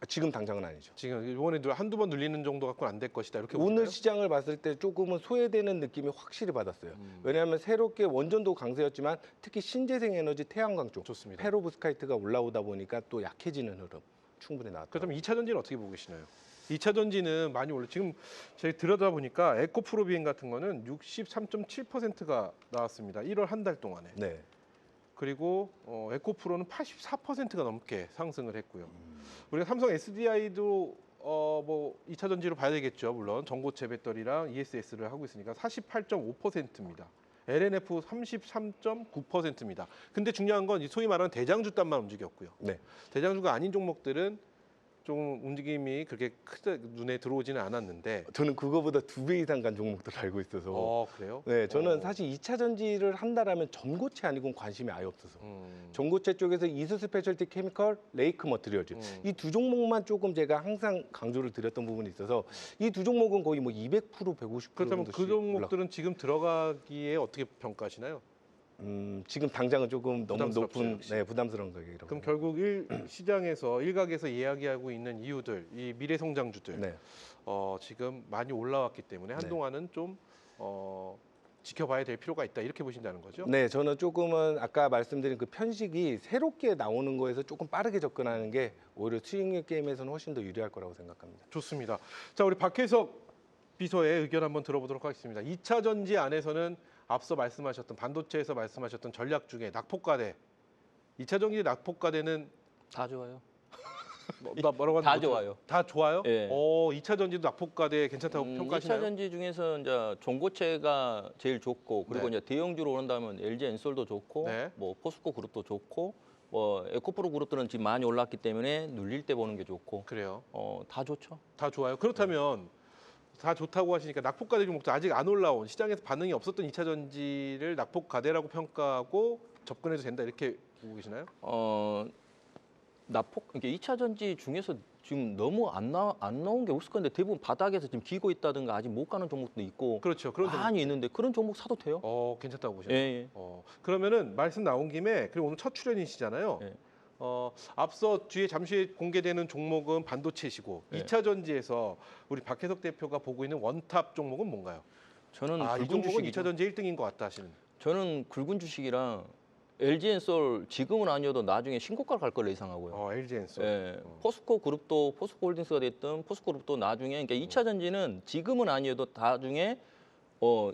지금 당장은 아니죠. 지금 이번에 한두 번 눌리는 정도 갖고는 안 될 것이다 이렇게 오늘 보시나요? 시장을 봤을 때 조금은 소외되는 느낌이 확실히 받았어요. 왜냐하면 새롭게 원전도 강세였지만 특히 신재생 에너지 태양광 쪽 좋습니다. 페로브스카이트가 올라오다 보니까 또 약해지는 흐름 충분히 나왔다. 그렇다면 2차 전지는 어떻게 보고 계시나요? 2차 전지는 많이 올라. 지금 저희 들여다 보니까 에코프로비엔 같은 거는 63.7%가 나왔습니다. 1월 한 달 동안에. 네. 그리고 에코프로는 84%가 넘게 상승을 했고요. 우리가 삼성 SDI도 뭐 2차 전지로 봐야 되겠죠. 물론 전고체 배터리랑 ESS를 하고 있으니까 48.5%입니다. LNF 33.9%입니다. 근데 중요한 건 소위 말하는 대장주단만 움직였고요. 네. 대장주가 아닌 종목들은 좀 움직임이 그렇게 크게 눈에 들어오지는 않았는데. 저는 그거보다 2배 이상 간 종목들 알고 있어서. 그래요? 네, 저는 사실 2차 전지를 한다라면 전고체 아니고는 관심이 아예 없어서. 전고체 쪽에서 이수 스페셜티 케미컬, 레이크 머티리얼즈 이 두 종목만 조금 제가 항상 강조를 드렸던 부분이 있어서 이 두 종목은 거의 뭐 200%, 150% 그렇다면 정도씩 그 종목들은 지금 들어가기에 어떻게 평가하시나요? 지금 당장은 조금 너무 부담스럽죠, 높은 역시. 부담스러운 가격이라고. 그럼 결국 시장에서 일각에서 이야기하고 있는 이유들, 이 미래 성장주들 네. 지금 많이 올라왔기 때문에 한동안은 좀 지켜봐야 될 필요가 있다 이렇게 보신다는 거죠? 네, 저는 조금은 아까 말씀드린 그 편식이 새롭게 나오는 거에서 조금 빠르게 접근하는 게 오히려 수익률 게임에서는 훨씬 더 유리할 거라고 생각합니다. 좋습니다. 자, 우리 박혜석 비서의 의견 한번 들어보도록 하겠습니다. 2차 전지 안에서는 앞서 말씀하셨던 반도체에서 말씀하셨던 전략 중에 낙폭과대, 2차 전지 낙폭과대는 다 좋아요. 뭐라고 다 하는 거죠? 좋아요. 다 좋아요? 예. 2차 전지도 낙폭과대 괜찮다고 2차 평가하시나요? 전지 중에서 이제 종고체가 제일 좋고 그리고 네. 이제 대형주로 오른다면 LG 엔솔도 좋고 네. 뭐 포스코 그룹도 좋고 뭐 에코프로 그룹들은 지금 많이 올랐기 때문에 눌릴 때 보는 게 좋고 그래요. 다 좋죠. 다 좋아요. 그렇다면 다 좋다고 하시니까 낙폭과대 종목도 아직 안 올라온 시장에서 반응이 없었던 2차 전지를 낙폭과대라고 평가하고 접근해도 된다 이렇게 보고 계시나요? 이게 2차 전지 중에서 지금 너무 안 나온 게 없을 건데 대부분 바닥에서 지금 기고 있다든가 아직 못 가는 종목도 있고 그렇죠. 그런 종목. 많이 있는데 그런 종목 사도 돼요? 괜찮다고 예, 보시나요? 예. 그러면은 말씀 나온 김에 그리고 오늘 첫 출연이시잖아요. 예. 앞서 뒤에 잠시 후에 공개되는 종목은 반도체시고 예. 2차 전지에서 우리 박혜석 대표가 보고 있는 원탑 종목은 뭔가요? 저는 이 굵은 종목은 주식이죠. 2차 전지 1등인 것 같다 하시는. 저는 굵은 주식이랑 LG 엔솔 지금은 아니어도 나중에 신고가를 갈 걸로 예상하고요. LG 엔솔. 예, 포스코 그룹도 포스코 홀딩스가 됐든 포스코 그룹도 나중에 그러니까 2차 전지는 지금은 아니어도 나중에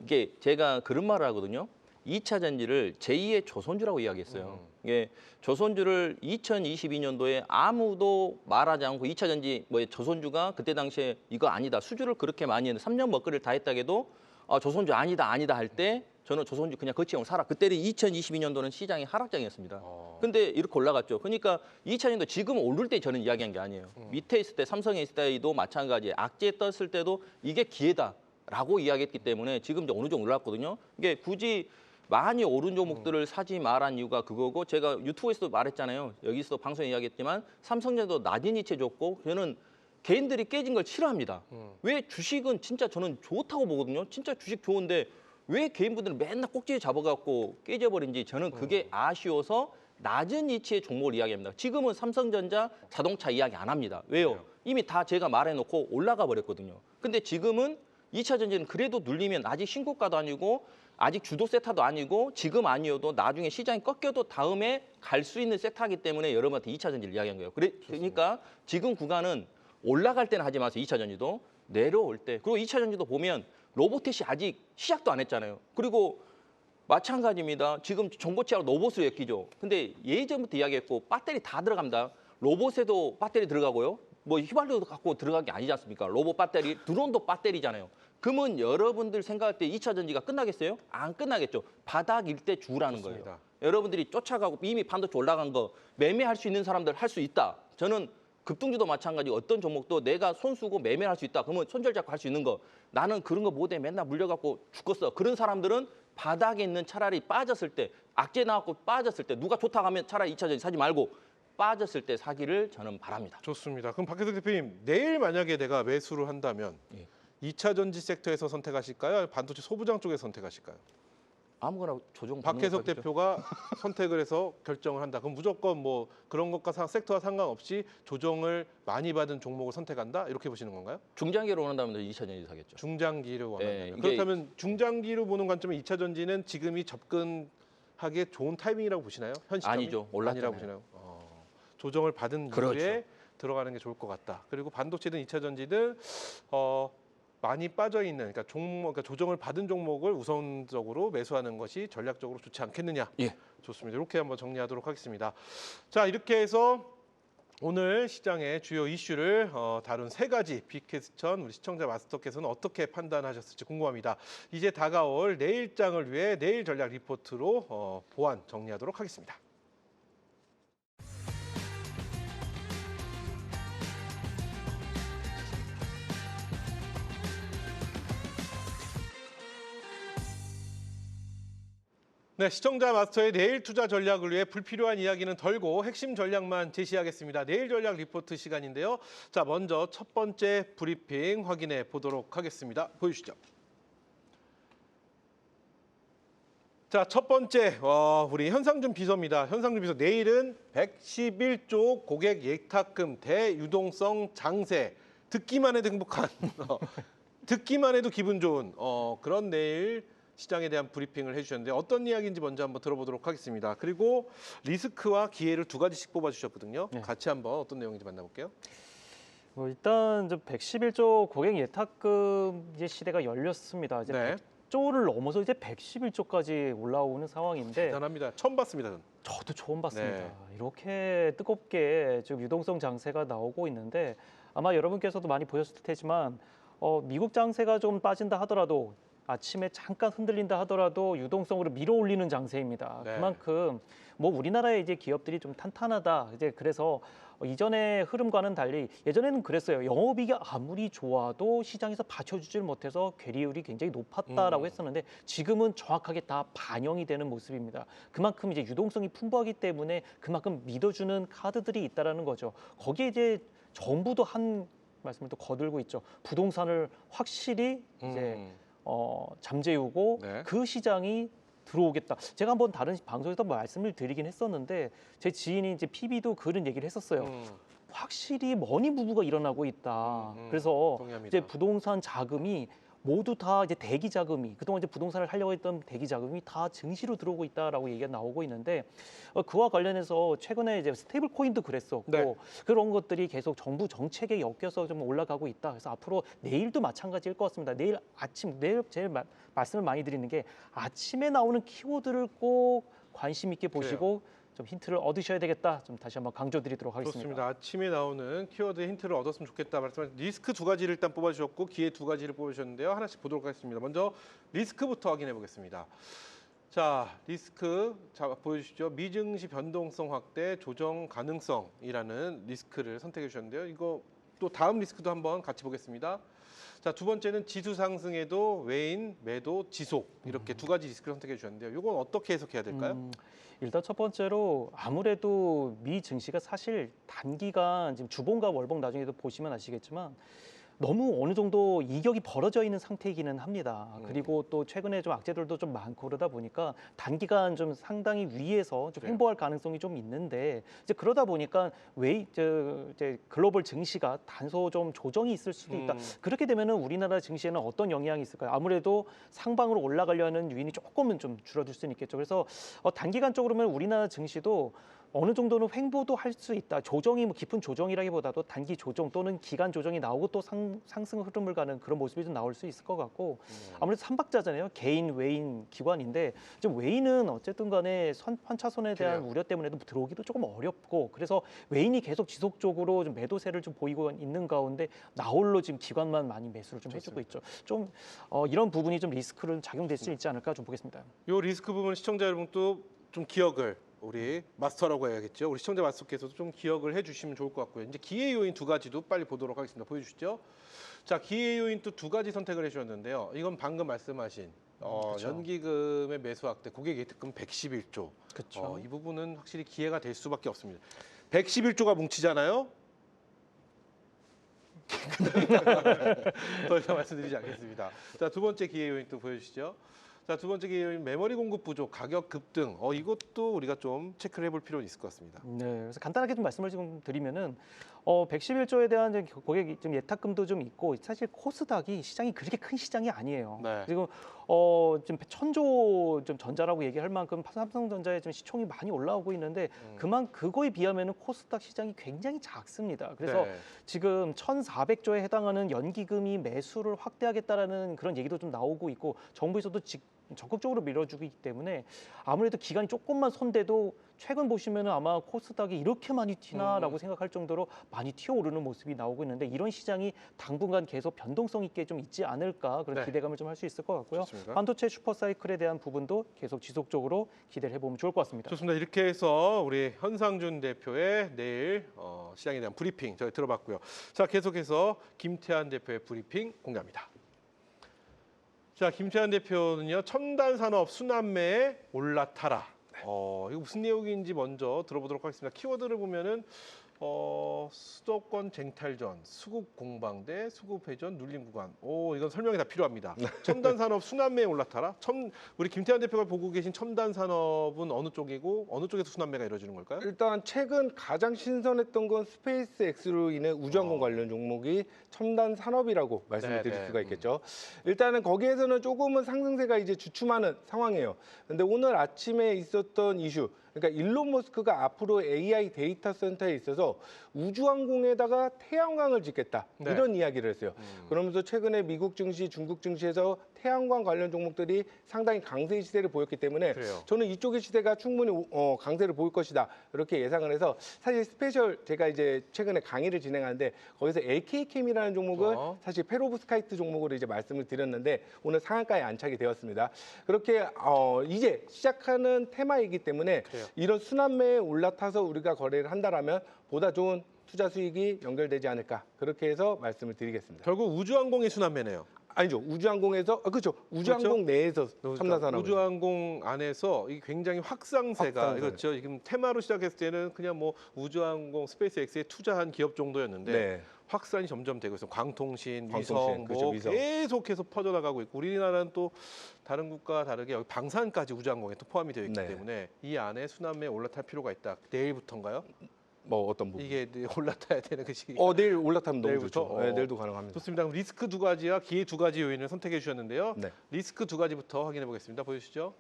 이게 제가 그런 말을 하거든요. 2차 전지를 제2의 조선주라고 이야기했어요. 이게 조선주를 2022년도에 아무도 말하지 않고 2차 전지 조선주가 그때 당시에 이거 아니다. 수주를 그렇게 많이 했는데 3년 먹거리를 다 했다 해도 조선주 아니다 할 때 저는 조선주 그냥 거치형 사라. 그때는 2022년도는 시장이 하락장이었습니다. 근데 이렇게 올라갔죠. 그러니까 2차 년도 지금 오를 때 저는 이야기한 게 아니에요. 밑에 있을 때 삼성 SDI도 마찬가지예요. 악재 떴을 때도 이게 기회다라고 이야기했기 때문에 지금 이제 어느 정도 올랐거든요. 이게 굳이 많이 오른 종목들을 사지 말한 이유가 그거고 제가 유튜브에서도 말했잖아요. 여기서 방송에 이야기했지만 삼성전자도 낮은 이체 줬고 저는 개인들이 깨진 걸 싫어합니다. 왜 주식은 진짜 저는 좋다고 보거든요. 진짜 주식 좋은데 왜 개인분들은 맨날 꼭지에 잡아갖고 깨져버린지 저는 그게 아쉬워서 낮은 이치의 종목을 이야기합니다. 지금은 삼성전자 자동차 이야기 안 합니다. 왜요? 이미 다 제가 말해놓고 올라가 버렸거든요. 근데 지금은 2차 전지는 그래도 눌리면 아직 신고가도 아니고 아직 주도 세타도 아니고 지금 아니어도 나중에 시장이 꺾여도 다음에 갈 수 있는 세타이기 때문에 여러분한테 2차 전지를 이야기한 거예요. 그러니까 지금 구간은 올라갈 때는 하지 마세요. 2차 전지도 내려올 때. 그리고 2차 전지도 보면 로보텟이 아직 시작도 안 했잖아요. 그리고 마찬가지입니다. 지금 전고체하고 로봇을 엮이죠. 근데 예전부터 이야기했고 배터리 다 들어갑니다. 로봇에도 배터리 들어가고요. 뭐 휘발유도 갖고 들어간 게 아니지 않습니까? 로봇 배터리, 드론도 배터리잖아요. 그러면 여러분들 생각할 때 2차 전지가 끝나겠어요? 안 끝나겠죠. 바닥일 때 주라는 좋습니다. 거예요. 여러분들이 쫓아가고 이미 반도체 올라간 거 매매할 수 있는 사람들 할 수 있다. 저는 급등주도 마찬가지 어떤 종목도 내가 손수고 매매할 수 있다. 그러면 손절 잡고 할 수 있는 거. 나는 그런 거 못해. 맨날 물려갖고 죽었어. 그런 사람들은 바닥에 있는 차라리 빠졌을 때 악재 나왔고 빠졌을 때 누가 좋다고 하면 차라리 2차 전지 사지 말고 빠졌을 때 사기를 저는 바랍니다. 좋습니다. 그럼 박혜석 대표님 내일 만약에 내가 매수를 한다면 예. 2차 전지 섹터에서 선택하실까요? 반도체 소부장 쪽에서 선택하실까요? 아무거나 조정 박혜석 대표가 선택을 해서 결정을 한다. 그럼 무조건 뭐 그런 것과 섹터와 상관없이 조정을 많이 받은 종목을 선택한다? 이렇게 보시는 건가요? 중장기로 원한다면 2차 전지 사겠죠. 중장기를 원한다면. 예, 이게- 그렇다면 중장기로 보는 관점에 2차 전지는 지금이 접근하기에 좋은 타이밍이라고 보시나요? 현 시점이? 아니죠. 올랐잖아요. 아니라고 보시나요? 조정을 받은 그렇죠. 이후에 들어가는 게 좋을 것 같다. 그리고 반도체든 2차 전지든 많이 빠져 있는 그러니까 조정을 받은 종목을 우선적으로 매수하는 것이 전략적으로 좋지 않겠느냐. 예. 좋습니다. 이렇게 한번 정리하도록 하겠습니다. 자, 이렇게 해서 오늘 시장의 주요 이슈를 다룬 세 가지 빅퀘스천 우리 시청자 마스터께서는 어떻게 판단하셨을지 궁금합니다. 이제 다가올 내일장을 위해 내일 전략 리포트로 보완 정리하도록 하겠습니다. 네, 시청자 마스터의 내일 투자 전략을 위해 불필요한 이야기는 덜고 핵심 전략만 제시하겠습니다. 내일 전략 리포트 시간인데요. 자, 먼저 첫 번째 브리핑 확인해 보도록 하겠습니다. 보여주시죠. 자, 첫 번째 우리 현상준 비서입니다. 현상준 비서, 내일은 111조 고객 예탁금 대유동성 장세. 듣기만 해도 행복한, 듣기만 해도 기분 좋은 그런 내일 시장에 대한 브리핑을 해주셨는데 어떤 이야기인지 먼저 한번 들어보도록 하겠습니다. 그리고 리스크와 기회를 두 가지씩 뽑아주셨거든요. 네. 같이 한번 어떤 내용인지 만나볼게요. 일단 111조 고객 예탁금 이제 시대가 열렸습니다. 이제 네. 100조를 넘어서 이제 111조까지 올라오는 상황인데 대단합니다. 처음 봤습니다. 저는. 저도 처음 봤습니다. 네. 이렇게 뜨겁게 지금 유동성 장세가 나오고 있는데 아마 여러분께서도 많이 보셨을 테지만 미국 장세가 좀 빠진다 하더라도 아침에 잠깐 흔들린다 하더라도 유동성으로 밀어올리는 장세입니다. 네. 그만큼 뭐 우리나라의 이제 기업들이 좀 탄탄하다. 이제 그래서 이전의 흐름과는 달리 예전에는 그랬어요. 영업이익이 아무리 좋아도 시장에서 받쳐주질 못해서 괴리율이 굉장히 높았다라고 했었는데 지금은 정확하게 다 반영이 되는 모습입니다. 그만큼 이제 유동성이 풍부하기 때문에 그만큼 믿어주는 카드들이 있다라는 거죠. 거기에 이제 정부도 한 말씀을 또 거들고 있죠. 부동산을 확실히 이제 잠재우고 네. 그 시장이 들어오겠다. 제가 한번 다른 방송에서 말씀을 드리긴 했었는데 제 지인이 이제 PB도 그런 얘기를 했었어요. 확실히 머니 부부가 일어나고 있다. 그래서 동의합니다. 이제 부동산 자금이 모두 다 이제 대기 자금이 그동안 이제 부동산을 하려고 했던 대기 자금이 다 증시로 들어오고 있다라고 얘기가 나오고 있는데 그와 관련해서 최근에 이제 스테이블 코인도 그랬었고 네. 그런 것들이 계속 정부 정책에 엮여서 좀 올라가고 있다. 그래서 앞으로 내일도 마찬가지일 것 같습니다. 내일 제일 말씀을 많이 드리는 게 아침에 나오는 키워드를 꼭 관심 있게 보시고 좀 힌트를 얻으셔야 되겠다. 좀 다시 한번 강조드리도록 하겠습니다. 좋습니다. 아침에 나오는 키워드 힌트를 얻었으면 좋겠다 말씀하신 리스크 두 가지를 일단 뽑아주셨고 기회 두 가지를 뽑으셨는데요. 하나씩 보도록 하겠습니다. 먼저 리스크부터 확인해 보겠습니다. 자, 리스크 자 보여주시죠. 미증시 변동성 확대, 조정 가능성이라는 리스크를 선택해 주셨는데요. 이거 또 다음 리스크도 한번 같이 보겠습니다. 자, 두 번째는 지수 상승에도 외인 매도 지속 이렇게 두 가지 리스크를 선택해 주셨는데요. 이건 어떻게 해석해야 될까요? 일단 첫 번째로 아무래도 미 증시가 사실 단기간 지금 주봉과 월봉 나중에도 보시면 아시겠지만 너무 어느 정도 이격이 벌어져 있는 상태이기는 합니다. 그리고 또 최근에 좀 악재들도 좀 많고 그러다 보니까 단기간 좀 상당히 위에서 좀 그래요. 횡보할 가능성이 좀 있는데 이제 그러다 보니까 왜 이제 글로벌 증시가 단소 좀 조정이 있을 수도 있다. 그렇게 되면은 우리나라 증시에는 어떤 영향이 있을까요? 아무래도 상방으로 올라가려는 유인이 조금은 좀 줄어들 수는 있겠죠. 그래서 단기간적으로는 우리나라 증시도 어느 정도는 횡보도 할 수 있다. 조정이 뭐 깊은 조정이라기보다도 단기 조정 또는 기간 조정이 나오고 또 상승 흐름을 가는 그런 모습이 좀 나올 수 있을 것 같고 아무래도 삼박자잖아요. 개인, 외인, 기관인데 지금 외인은 어쨌든 간에 환차손에 대한 그래요. 우려 때문에도 들어오기도 조금 어렵고 그래서 외인이 계속 지속적으로 좀 매도세를 좀 보이고 있는 가운데 나홀로 지금 기관만 많이 매수를 좀 해주고 있죠. 좀 이런 부분이 좀 리스크를 작용될 수 있지 않을까 좀 보겠습니다. 요 리스크 부분 시청자 여러분도 좀 기억을 우리 마스터라고 해야겠죠. 우리 시청자 마스터께서도 좀 기억을 해주시면 좋을 것 같고요. 이제 기회 요인 두 가지도 빨리 보도록 하겠습니다. 보여주시죠. 자, 기회 요인 또 두 가지 선택을 해주셨는데요. 이건 방금 말씀하신 그쵸. 연기금의 매수 확대, 고객 예탁금 111조. 그렇죠. 이 부분은 확실히 기회가 될 수밖에 없습니다. 111조가 뭉치잖아요. 더 이상 말씀드리지 않겠습니다. 자, 두 번째 기회 요인 또 보여주시죠. 자, 두 번째 기회 요인 메모리 공급 부족, 가격 급등. 이것도 우리가 좀 체크를 해볼 필요는 있을 것 같습니다. 네, 그래서 간단하게 좀 말씀을 지금 드리면은 111조에 대한 고객 좀 예탁금도 좀 있고 사실 코스닥이 시장이 그렇게 큰 시장이 아니에요. 네. 지금 좀 1000조 좀 전자라고 얘기할 만큼 삼성전자의 좀 시총이 많이 올라오고 있는데 그거에 비하면은 코스닥 시장이 굉장히 작습니다. 그래서 네. 지금 1,400조에 해당하는 연기금이 매수를 확대하겠다라는 그런 얘기도 좀 나오고 있고 정부에서도 적극적으로 밀어주고 있기 때문에 아무래도 기간이 조금만 손대도 최근 보시면은 아마 코스닥이 이렇게 많이 튀나라고 생각할 정도로 많이 튀어오르는 모습이 나오고 있는데 이런 시장이 당분간 계속 변동성 있게 좀 있지 않을까 그런 네. 기대감을 좀 할 수 있을 것 같고요. 좋습니다. 반도체 슈퍼사이클에 대한 부분도 계속 지속적으로 기대를 해보면 좋을 것 같습니다. 좋습니다. 이렇게 해서 우리 현상준 대표의 내일 시장에 대한 브리핑 저희 들어봤고요. 자, 계속해서 김태한 대표의 브리핑 공개합니다. 자, 김태한 대표는요, 첨단 산업 순환매에 올라타라. 이거 무슨 내용인지 먼저 들어보도록 하겠습니다. 키워드를 보면은 수도권 쟁탈전, 수급 공방대, 수급 회전, 눌림 구간. 이건 설명이 다 필요합니다. 첨단 산업 순환매에 올라타라. 우리 김태한 대표가 보고 계신 첨단 산업은 어느 쪽이고 어느 쪽에서 순환매가 이루어지는 걸까요? 일단 최근 가장 신선했던 건 스페이스 X로 인해 우주항공 관련 종목이 첨단 산업이라고 말씀을 드릴 수가 있겠죠. 일단은 거기에서는 조금은 상승세가 이제 주춤하는 상황이에요. 근데 오늘 아침에 있었던 이슈, 그러니까 일론 머스크가 앞으로 AI 데이터 센터에 있어서 우주항공에다가 태양광을 짓겠다 네. 이런 이야기를 했어요. 그러면서 최근에 미국 증시, 중국 증시에서 태양광 관련 종목들이 상당히 강세의 시세를 보였기 때문에 그래요. 저는 이쪽의 시세가 충분히 강세를 보일 것이다 이렇게 예상을 해서 사실 스페셜 제가 이제 최근에 강의를 진행하는데 거기서 LK캠이라는 종목을 사실 페로브스카이트 종목으로 이제 말씀을 드렸는데 오늘 상한가에 안착이 되었습니다. 그렇게 이제 시작하는 테마이기 때문에 그래요. 이런 순환매에 올라타서 우리가 거래를 한다라면 보다 좋은 투자 수익이 연결되지 않을까 그렇게 해서 말씀을 드리겠습니다. 결국 우주항공이 순환매네요. 아니죠. 우주항공에서 그렇죠. 우주항공 내에서 첨단 산업. 우주항공 안에서 이 굉장히 확산세가 확산세. 그렇죠. 지금 테마로 시작했을 때는 그냥 뭐 우주항공 스페이스X에 투자한 기업 정도였는데 네. 확산이 점점 되고 있어요. 광통신, 광통신, 위성, 그렇죠, 뭐 위성. 계속해서 퍼져나가고 있고 우리나라는 또 다른 국가와 다르게 여기 방산까지 우주항공에 또 포함이 되어 있기 네. 때문에 이 안에 순환매에 올라탈 필요가 있다. 내일부터인가요? 뭐 어떤 부분? 이게 올라타야 되는 그 시기. 내일 올라타면 너무 내일부터? 좋죠. 네, 내일도 가능합니다. 좋습니다. 그럼 리스크 두 가지와 기회 두 가지 요인을 선택해 주셨는데요. 네. 리스크 두 가지부터 확인해 보겠습니다. 보여주시죠.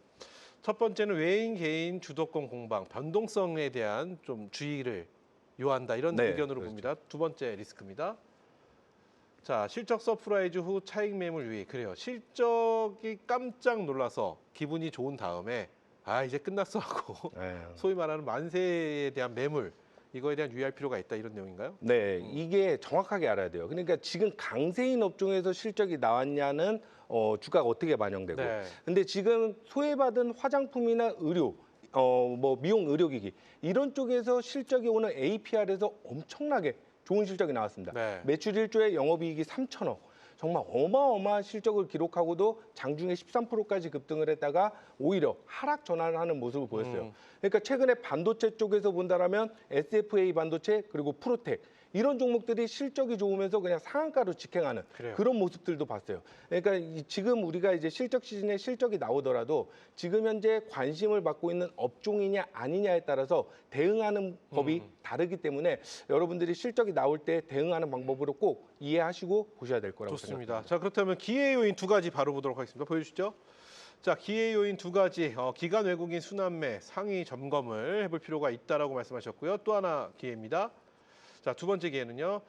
첫 번째는 외인 개인 주도권 공방, 변동성에 대한 좀 주의를 요한다 이런 네, 의견으로 그렇죠. 봅니다. 두 번째 리스크입니다. 자, 실적 서프라이즈 후 차익 매물 유입. 그래요. 실적이 깜짝 놀라서 기분이 좋은 다음에 이제 끝났어 하고 네. 소위 말하는 만세에 대한 매물 이거에 대한 유의할 필요가 있다 이런 내용인가요? 네, 이게 정확하게 알아야 돼요. 그러니까 지금 강세인 업종에서 실적이 나왔냐는 주가가 어떻게 반영되고, 네. 근데 지금 소외받은 화장품이나 의료, 뭐 미용 의료기기 이런 쪽에서 실적이 오는 APR에서 엄청나게 좋은 실적이 나왔습니다. 네. 매출 1조에 영업이익이 3천억. 정말 어마어마한 실적을 기록하고도 장중에 13%까지 급등을 했다가 오히려 하락 전환을 하는 모습을 보였어요. 그러니까 최근에 반도체 쪽에서 본다라면 SFA 반도체 그리고 프로텍 이런 종목들이 실적이 좋으면서 그냥 상한가로 직행하는 그래요. 그런 모습들도 봤어요. 그러니까 지금 우리가 이제 실적 시즌에 실적이 나오더라도 지금 현재 관심을 받고 있는 업종이냐 아니냐에 따라서 대응하는 법이 다르기 때문에 여러분들이 실적이 나올 때 대응하는 방법으로 꼭 이해하시고 보셔야 될 거라고 좋습니다. 생각합니다. 자, 그렇다면 기회 요인 두 가지 바로 보도록 하겠습니다. 보여주시죠. 자, 기회 요인 두 가지, 기관 외국인 순환매 상위 점검을 해볼 필요가 있다라고 말씀하셨고요. 또 하나 기회입니다. 자, 두 번째 기회는요.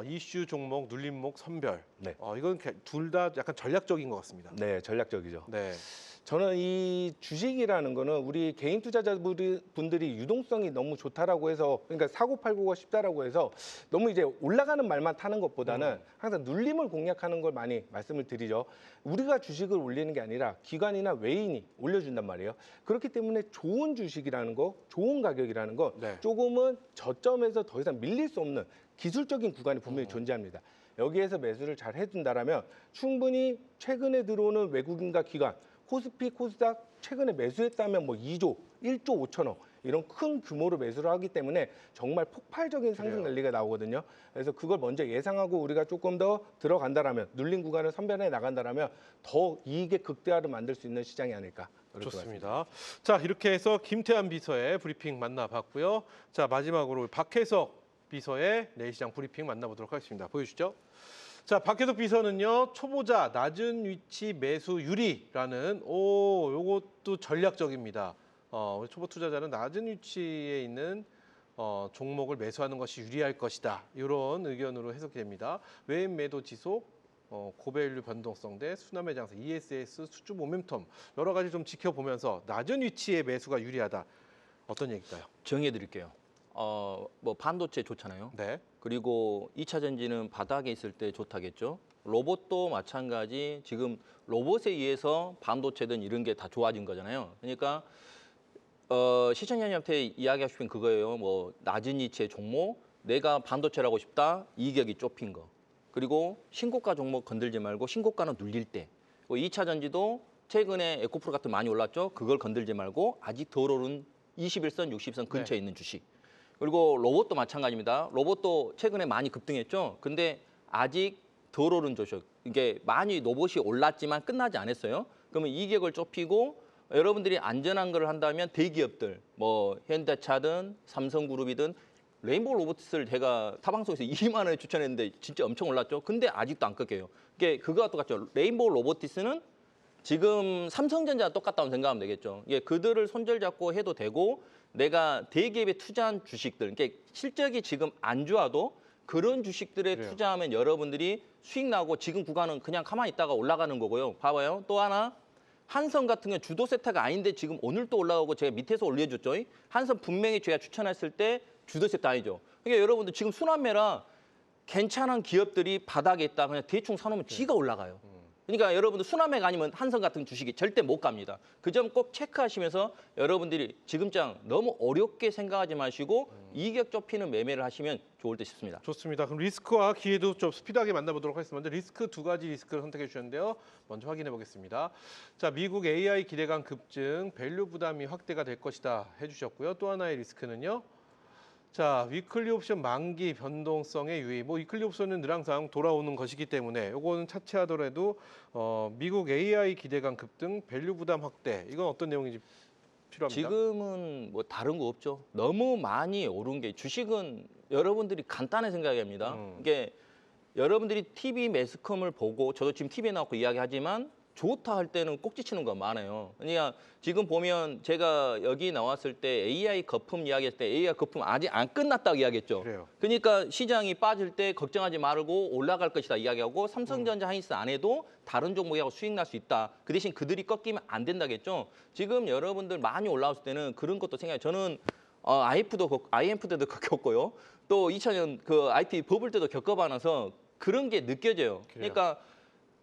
이슈 종목, 눌림목 선별. 네. 이건 둘 다 약간 전략적인 것 같습니다. 네, 전략적이죠. 네. 저는 이 주식이라는 거는 우리 개인 투자자분들이 유동성이 너무 좋다라고 해서 그러니까 사고 팔고가 쉽다라고 해서 너무 이제 올라가는 말만 타는 것보다는 항상 눌림을 공략하는 걸 많이 말씀을 드리죠. 우리가 주식을 올리는 게 아니라 기관이나 외인이 올려준단 말이에요. 그렇기 때문에 좋은 주식이라는 거, 좋은 가격이라는 거 네. 조금은 저점에서 더 이상 밀릴 수 없는 기술적인 구간이 분명히 존재합니다. 여기에서 매수를 잘 해준다라면 충분히 최근에 들어오는 외국인과 기관 코스피, 코스닥 최근에 매수했다면 뭐 2조, 1조 5천억 이런 큰 규모로 매수를 하기 때문에 정말 폭발적인 상승 그래요. 랠리가 나오거든요. 그래서 그걸 먼저 예상하고 우리가 조금 더 들어간다라면 눌린 구간을 선별해 나간다라면 더 이익의 극대화를 만들 수 있는 시장이 아닐까. 그럴 것 같습니다. 좋습니다. 자, 이렇게 해서 김태한 비서의 브리핑 만나봤고요. 자, 마지막으로 박혜석 비서의 내일 시장 브리핑 만나보도록 하겠습니다. 보여주시죠. 자, 박혜석 비서는요, 초보자 낮은 위치 매수 유리라는 요것도 전략적입니다. 우리 초보 투자자는 낮은 위치에 있는 종목을 매수하는 것이 유리할 것이다. 이런 의견으로 해석이 됩니다. 외인 매도 지속, 고밸류 변동성 대 순환매 장세, ESS, 수주 모멘텀 여러 가지 좀 지켜보면서 낮은 위치에 매수가 유리하다. 어떤 얘기일까요? 정해드릴게요. 뭐 반도체 좋잖아요. 네. 그리고 2차 전지는 바닥에 있을 때 좋다겠죠. 로봇도 마찬가지. 지금 로봇에 의해서 반도체든 이런 게 다 좋아진 거잖아요. 그러니까 시청자님한테 이야기하고 싶은 그거예요. 뭐 낮은 위치의 종목, 내가 반도체라고 싶다, 이격이 좁힌 거. 그리고 신고가 종목 건들지 말고 신고가는 눌릴 때. 2차 전지도 최근에 에코프로 같은 많이 올랐죠. 그걸 건들지 말고 아직 덜 오른 21선, 60선 근처에 있는 주식. 그리고 로봇도 마찬가지입니다. 로봇도 최근에 많이 급등했죠. 근데 아직 덜 오른 주식. 이게 많이 로봇이 올랐지만 끝나지 않았어요. 그러면 이격을 좁히고 여러분들이 안전한 걸 한다면 대기업들, 뭐 현대차든 삼성그룹이든 레인보우 로보티스를 제가 타방송에서 2만 원에 추천했는데 진짜 엄청 올랐죠. 근데 아직도 안 꺾여요. 이게 그거와 똑같죠. 레인보우 로보티스는 지금 삼성전자와 똑같다고 생각하면 되겠죠. 이게 그들을 손절잡고 해도 되고 내가 대기업에 투자한 주식들, 그러니까 실적이 지금 안 좋아도 그런 주식들에 그래요. 투자하면 여러분들이 수익 나고 지금 구간은 그냥 가만히 있다가 올라가는 거고요. 봐봐요. 또 하나 한선 같은 경우 주도 세타가 아닌데 지금 오늘 또 올라오고 제가 밑에서 올려줬죠. 한선 분명히 제가 추천했을 때 주도 세타 아니죠. 그러니까 여러분들 지금 순환매라 괜찮은 기업들이 바닥에 있다 그냥 대충 사놓으면 지가 올라가요. 그러니까 여러분들 순환매가 아니면 한선 같은 주식이 절대 못 갑니다. 그 점 꼭 체크하시면서 여러분들이 지금장 너무 어렵게 생각하지 마시고 이격 좁히는 매매를 하시면 좋을 듯 싶습니다. 좋습니다. 그럼 리스크와 기회도 좀 스피드하게 만나보도록 하겠습니다. 먼저 리스크 두 가지 리스크를 선택해 주셨는데요. 먼저 확인해 보겠습니다. 자, 미국 AI 기대감 급증, 밸류 부담이 확대가 될 것이다 해주셨고요. 또 하나의 리스크는요. 자, 위클리 옵션 만기 변동성의 유의. 뭐 위클리 옵션은 늘 항상 돌아오는 것이기 때문에 이거는 차치하더라도 미국 AI 기대감 급등, 밸류 부담 확대. 이건 어떤 내용인지 필요합니다. 지금은 뭐 다른 거 없죠. 너무 많이 오른 게 주식은 여러분들이 간단히 생각합니다. 이게 여러분들이 TV 매스컴을 보고 저도 지금 TV에 나왔고 이야기하지만 좋다 할 때는 꼭지치는 거 많아요. 그러니까 지금 보면 제가 여기 나왔을 때 AI 거품 이야기할 때 AI 거품 아직 안 끝났다고 이야기했죠. 그래요. 그러니까 시장이 빠질 때 걱정하지 말고 올라갈 것이다 이야기하고 삼성전자 하이닉스 안 해도 다른 종목하고 수익 날 수 있다. 그 대신 그들이 꺾이면 안 된다겠죠. 지금 여러분들 많이 올라왔을 때는 그런 것도 생각해요. 저는 IMF 때도 겪었고요. 또 2000년 그 IT 버블 때도 겪어봐서 그런 게 느껴져요. 그러니까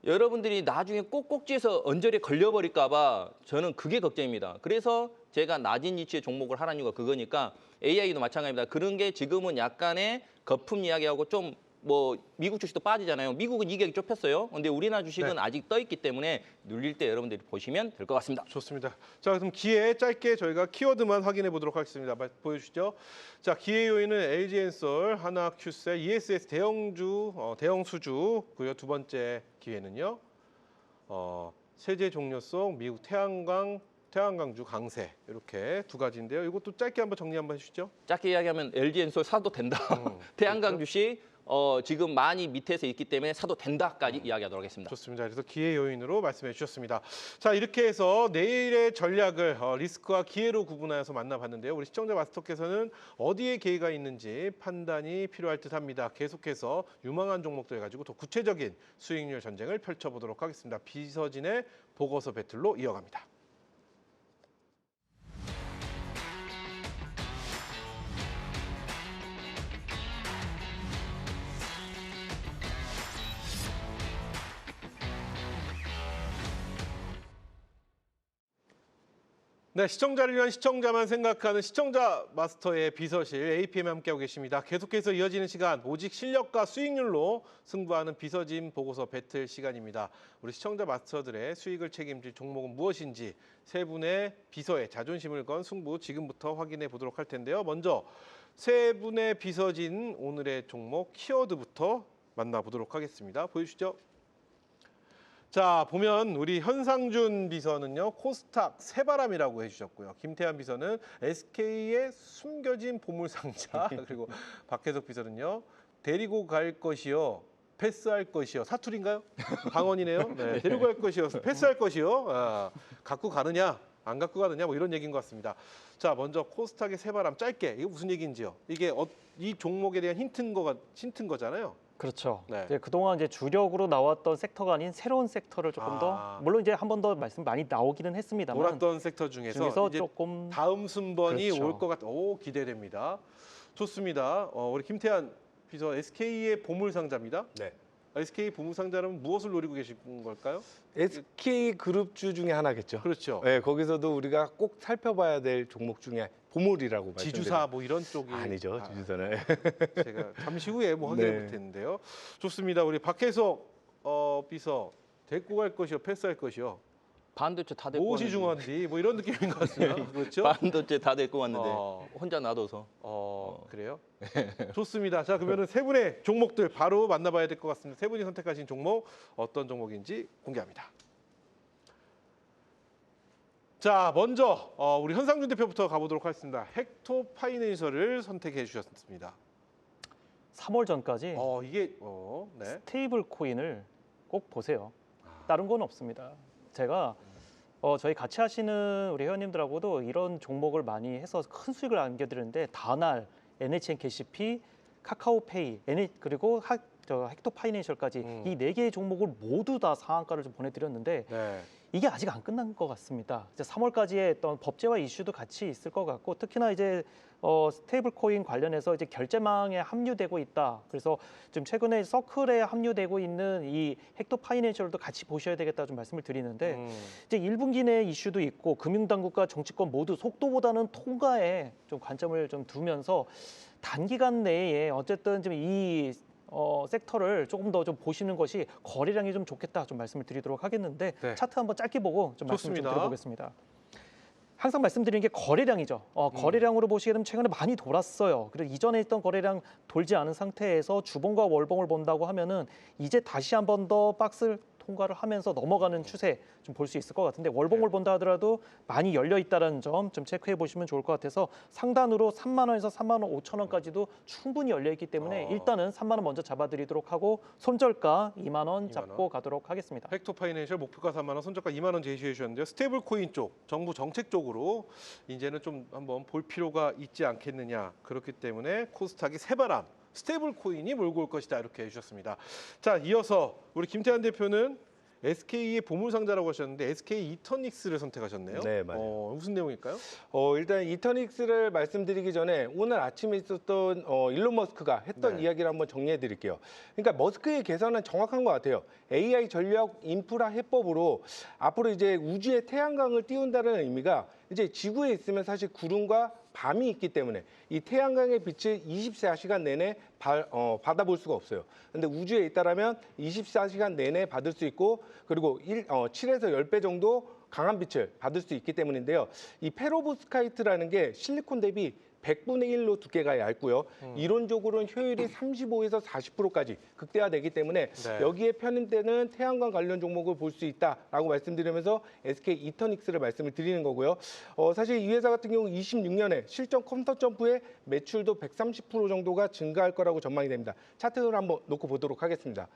여러분들이 나중에 꼭꼭지에서 언저리에 걸려버릴까 봐 저는 그게 걱정입니다. 그래서 제가 낮은 위치의 종목을 하라는 이유가 그거니까 AI도 마찬가지입니다. 그런 게 지금은 약간의 거품 이야기하고 좀 뭐 미국 주식도 빠지잖아요. 미국은 이격이 좁혔어요. 근데 우리나라 주식은 아직 떠 있기 때문에 눌릴 때 여러분들이 보시면 될 것 같습니다. 좋습니다. 자, 그럼 기회 짧게 저희가 키워드만 확인해 보도록 하겠습니다. 보여주시죠. 자, 기회 요인은 LG엔솔, 하나큐셀, ESS 대형 수주고요. 두 번째 기회는요. 세제 종료성, 미국 태양광주 강세 이렇게 두 가지인데요. 이것도 짧게 한번 정리 한번 해주시죠. 짧게 이야기하면 LG엔솔 사도 된다. 태양광 주식 지금 많이 밑에서 있기 때문에 사도 된다까지 이야기하도록 하겠습니다. 좋습니다. 그래서 기회 요인으로 말씀해 주셨습니다. 자, 이렇게 해서 내일의 전략을 리스크와 기회로 구분하여서 만나봤는데요. 우리 시청자 마스터께서는 어디에 기회가 있는지 판단이 필요할 듯합니다. 계속해서 유망한 종목들 가지고 더 구체적인 수익률 전쟁을 펼쳐보도록 하겠습니다. 비서진의 보고서 배틀로 이어갑니다. 네, 시청자를 위한 시청자만 생각하는 시청자 마스터의 비서실 APM 함께하고 계십니다. 계속해서 이어지는 시간, 오직 실력과 수익률로 승부하는 비서진 보고서 배틀 시간입니다. 우리 시청자 마스터들의 수익을 책임질 종목은 무엇인지 세 분의 비서의 자존심을 건 승부 지금부터 확인해 보도록 할 텐데요. 먼저 세 분의 비서진 오늘의 종목 키워드부터 만나보도록 하겠습니다. 보여주시죠. 자, 보면 우리 현상준 비서는요, 코스닥 새바람이라고 해주셨고요. 김태환 비서는 SK의 숨겨진 보물상자, 그리고 박혜석 비서는요, 데리고 갈 것이요, 패스할 것이요. 사투리인가요? 방언이네요. 네, 데리고 갈 것이요, 패스할 것이요. 아, 갖고 가느냐, 안 갖고 가느냐, 뭐 이런 얘기인 것 같습니다. 자, 먼저 코스닥의 새바람 짧게, 이게 무슨 얘기인지요? 이게 이 종목에 대한 힌트인 거잖아요. 그렇죠. 네. 이제 그동안 이제 주력으로 나왔던 섹터가 아닌 새로운 섹터를 조금 더 물론 이제 한 번 더 말씀 많이 나오기는 했습니다만 놀았던 섹터 중에서 이제 조금 다음 순번이 그렇죠. 올 것 같아. 오, 기대됩니다. 좋습니다. 우리 김태환 비서 SK의 보물상자입니다. 네. SK 보물상자는 무엇을 노리고 계신 걸까요? SK 그룹주 중에 하나겠죠. 그렇죠. 네, 거기서도 우리가 꼭 살펴봐야 될 종목 중에 보물이라고 지주사 뭐 이런 쪽이 아니죠. 지주사는. 제가 잠시 후에 뭐 확인을 네. 못했는데요. 좋습니다. 우리 박혜석 비서 데리고 갈 것이요, 패스할 것이요. 반도체 다 데리고 무엇이 왔는데. 중요한지 뭐 이런 느낌인 것 같습니다. 그렇죠? 반도체 다 데리고 왔는데 어. 혼자 놔둬서. 그래요? 좋습니다. 자, 그러면은 세 분의 종목들 바로 만나봐야 될 것 같습니다. 세 분이 선택하신 종목 어떤 종목인지 공개합니다. 자, 먼저 우리 현상준 대표부터 가보도록 하겠습니다. 헥토 파이낸셜을 선택해 주셨습니다. 3월 전까지 이게 네. 스테이블 코인을 꼭 보세요. 다른 건 없습니다. 제가 저희 같이 하시는 우리 회원님들하고도 이런 종목을 많이 해서 큰 수익을 안겨드리는데 다날, NHN 캐시피, 카카오페이, 그리고 헥토 파이낸셜까지 이 4개의 종목을 모두 다 상한가를 좀 보내드렸는데 네. 이게 아직 안 끝난 것 같습니다. 이제 3월까지의 어떤 법제화 이슈도 같이 있을 것 같고 특히나 이제 스테이블 코인 관련해서 이제 결제망에 합류되고 있다. 그래서 좀 최근에 서클에 합류되고 있는 이 헥토 파이낸셜도 같이 보셔야 되겠다 좀 말씀을 드리는데 이제 1분기 내 이슈도 있고 금융당국과 정치권 모두 속도보다는 통과에 좀 관점을 좀 두면서 단기간 내에 어쨌든 좀 이 섹터를 조금 더 좀 보시는 것이 거래량이 좀 좋겠다 좀 말씀을 드리도록 하겠는데 네. 차트 한번 짧게 보고 좀 말씀 좀 좋습니다. 드려보겠습니다. 항상 말씀드리는 게 거래량이죠. 거래량으로 보시게 되면 최근에 많이 돌았어요. 그리고 이전에 있던 거래량 돌지 않은 상태에서 주봉과 월봉을 본다고 하면은 이제 다시 한 번 더 박스를 통과를 하면서 넘어가는 추세 좀 볼 수 있을 것 같은데 월봉을 본다 하더라도 많이 열려 있다는 점 좀 체크해 보시면 좋을 것 같아서 상단으로 3만 원에서 3만 원 5천 원까지도 충분히 열려 있기 때문에 일단은 3만 원 먼저 잡아드리도록 하고 손절가 2만 원 2만 잡고 가도록 하겠습니다. 헥토 파이낸셜 목표가 4만 원, 손절가 2만 원 제시해 주셨는데요. 스테이블 코인 쪽, 정부 정책 쪽으로 이제는 좀 한번 볼 필요가 있지 않겠느냐. 그렇기 때문에 코스닥이 새바람, 스테이블 코인이 몰고 올 것이다 이렇게 해주셨습니다. 자, 이어서 우리 김태환 대표는 SK의 보물상자라고 하셨는데 SK 이터닉스를 선택하셨네요. 네, 맞아요. 무슨 내용일까요? 일단 이터닉스를 말씀드리기 전에 오늘 아침에 있었던 일론 머스크가 했던 네. 이야기를 한번 정리해 드릴게요. 그러니까 머스크의 계산은 정확한 것 같아요. AI 전력 인프라 해법으로 앞으로 이제 우주에 태양광을 띄운다는 의미가 이제 지구에 있으면 사실 구름과 밤이 있기 때문에 이 태양광의 빛을 24시간 내내 받아볼 수가 없어요. 근데 우주에 있다라면 24시간 내내 받을 수 있고 그리고 7에서 10배 정도 강한 빛을 받을 수 있기 때문인데요. 이 페로브스카이트라는 게 실리콘 대비 100분의 1로 두께가 얇고요. 이론적으로는 효율이 35에서 40%까지 극대화되기 때문에 네. 여기에 편입되는 태양광 관련 종목을 볼 수 있다라고 말씀드리면서 SK 이터닉스를 말씀을 드리는 거고요. 사실 이 회사 같은 경우 26년에 실적 컴퓨터 점프에 매출도 130% 정도가 증가할 거라고 전망이 됩니다. 차트를 한번 놓고 보도록 하겠습니다.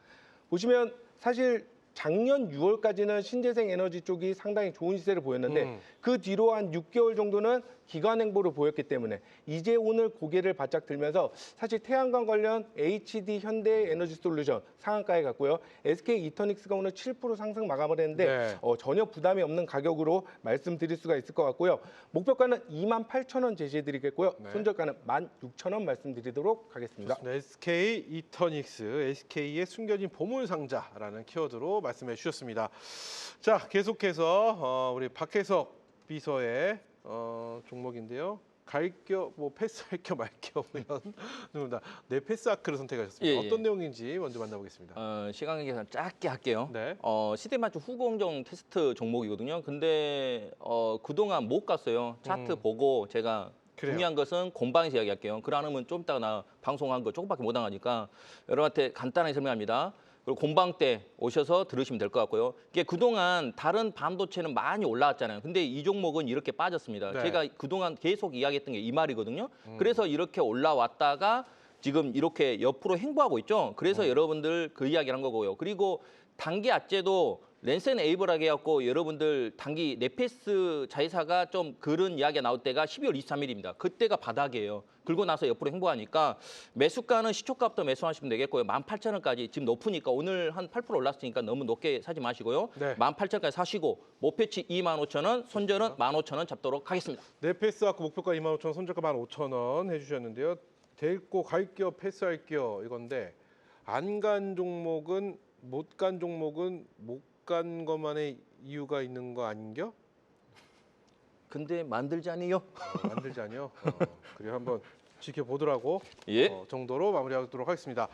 보시면 사실 작년 6월까지는 신재생 에너지 쪽이 상당히 좋은 시세를 보였는데 그 뒤로 한 6개월 정도는 기관 행보를 보였기 때문에 이제 오늘 고개를 바짝 들면서 사실 태양광 관련 HD 현대에너지솔루션 상한가에 갔고요. SK 이터닉스가 오늘 7% 상승 마감을 했는데 네. 전혀 부담이 없는 가격으로 말씀드릴 수가 있을 것 같고요. 목표가는 28,000원 제시해 드리겠고요. 네. 손절가는 16,000원 말씀드리도록 하겠습니다. 좋습니다. SK 이터닉스, SK의 숨겨진 보물상자라는 키워드로 말씀해 주셨습니다. 자, 계속해서 우리 박혜석 비서의 종목인데요. 갈겨 뭐 패스할 겸 말 겸 이런 누구다. 네, 패스아크를 선택하셨습니다. 예, 어떤 예. 내용인지 먼저 만나보겠습니다. 시간 계산 짧게 할게요. 네. 시대 맞춤 후공정 테스트 종목이거든요. 근데 그동안 못 갔어요. 차트 보고 제가 그래요. 중요한 것은 공방에서 이야기할게요. 그러면 좀 이따가 나 방송한 거 조금밖에 못 나가니까 여러분한테 간단하게 설명합니다. 그리고 공방 때 오셔서 들으시면 될 것 같고요. 이게 그동안 다른 반도체는 많이 올라왔잖아요. 근데 이 종목은 이렇게 빠졌습니다. 네. 제가 그동안 계속 이야기했던 게 이 말이거든요. 그래서 이렇게 올라왔다가 지금 이렇게 옆으로 횡보하고 있죠. 그래서 여러분들 그 이야기를 한 거고요. 그리고 단기 악재도 랜센 에이블하게 해갖고 여러분들 단기 네페스 자회사가 좀 그런 이야기가 나올 때가 12월 23일입니다. 그때가 바닥이에요. 그리고 나서 옆으로 횡보하니까 매수가는 시초가부터 매수하시면 되겠고요. 18,000원까지 지금 높으니까 오늘 한 8% 올랐으니까 너무 높게 사지 마시고요. 네. 18,000원까지 사시고 목표치 25,000원, 손절은 15,000원 잡도록 하겠습니다. 네패스 아까 목표가 25,000원, 손절가 15,000원 해주셨는데요. 데리고 갈게요, 패스할게요 이건데 안 간 종목은 못 간 종목은 못 간 것만의 이유가 있는 거 아닌겨? 근데 만들자니요? 만들자니요. 그래 한번 지켜보더라고 예. 정도로 마무리하도록 하겠습니다.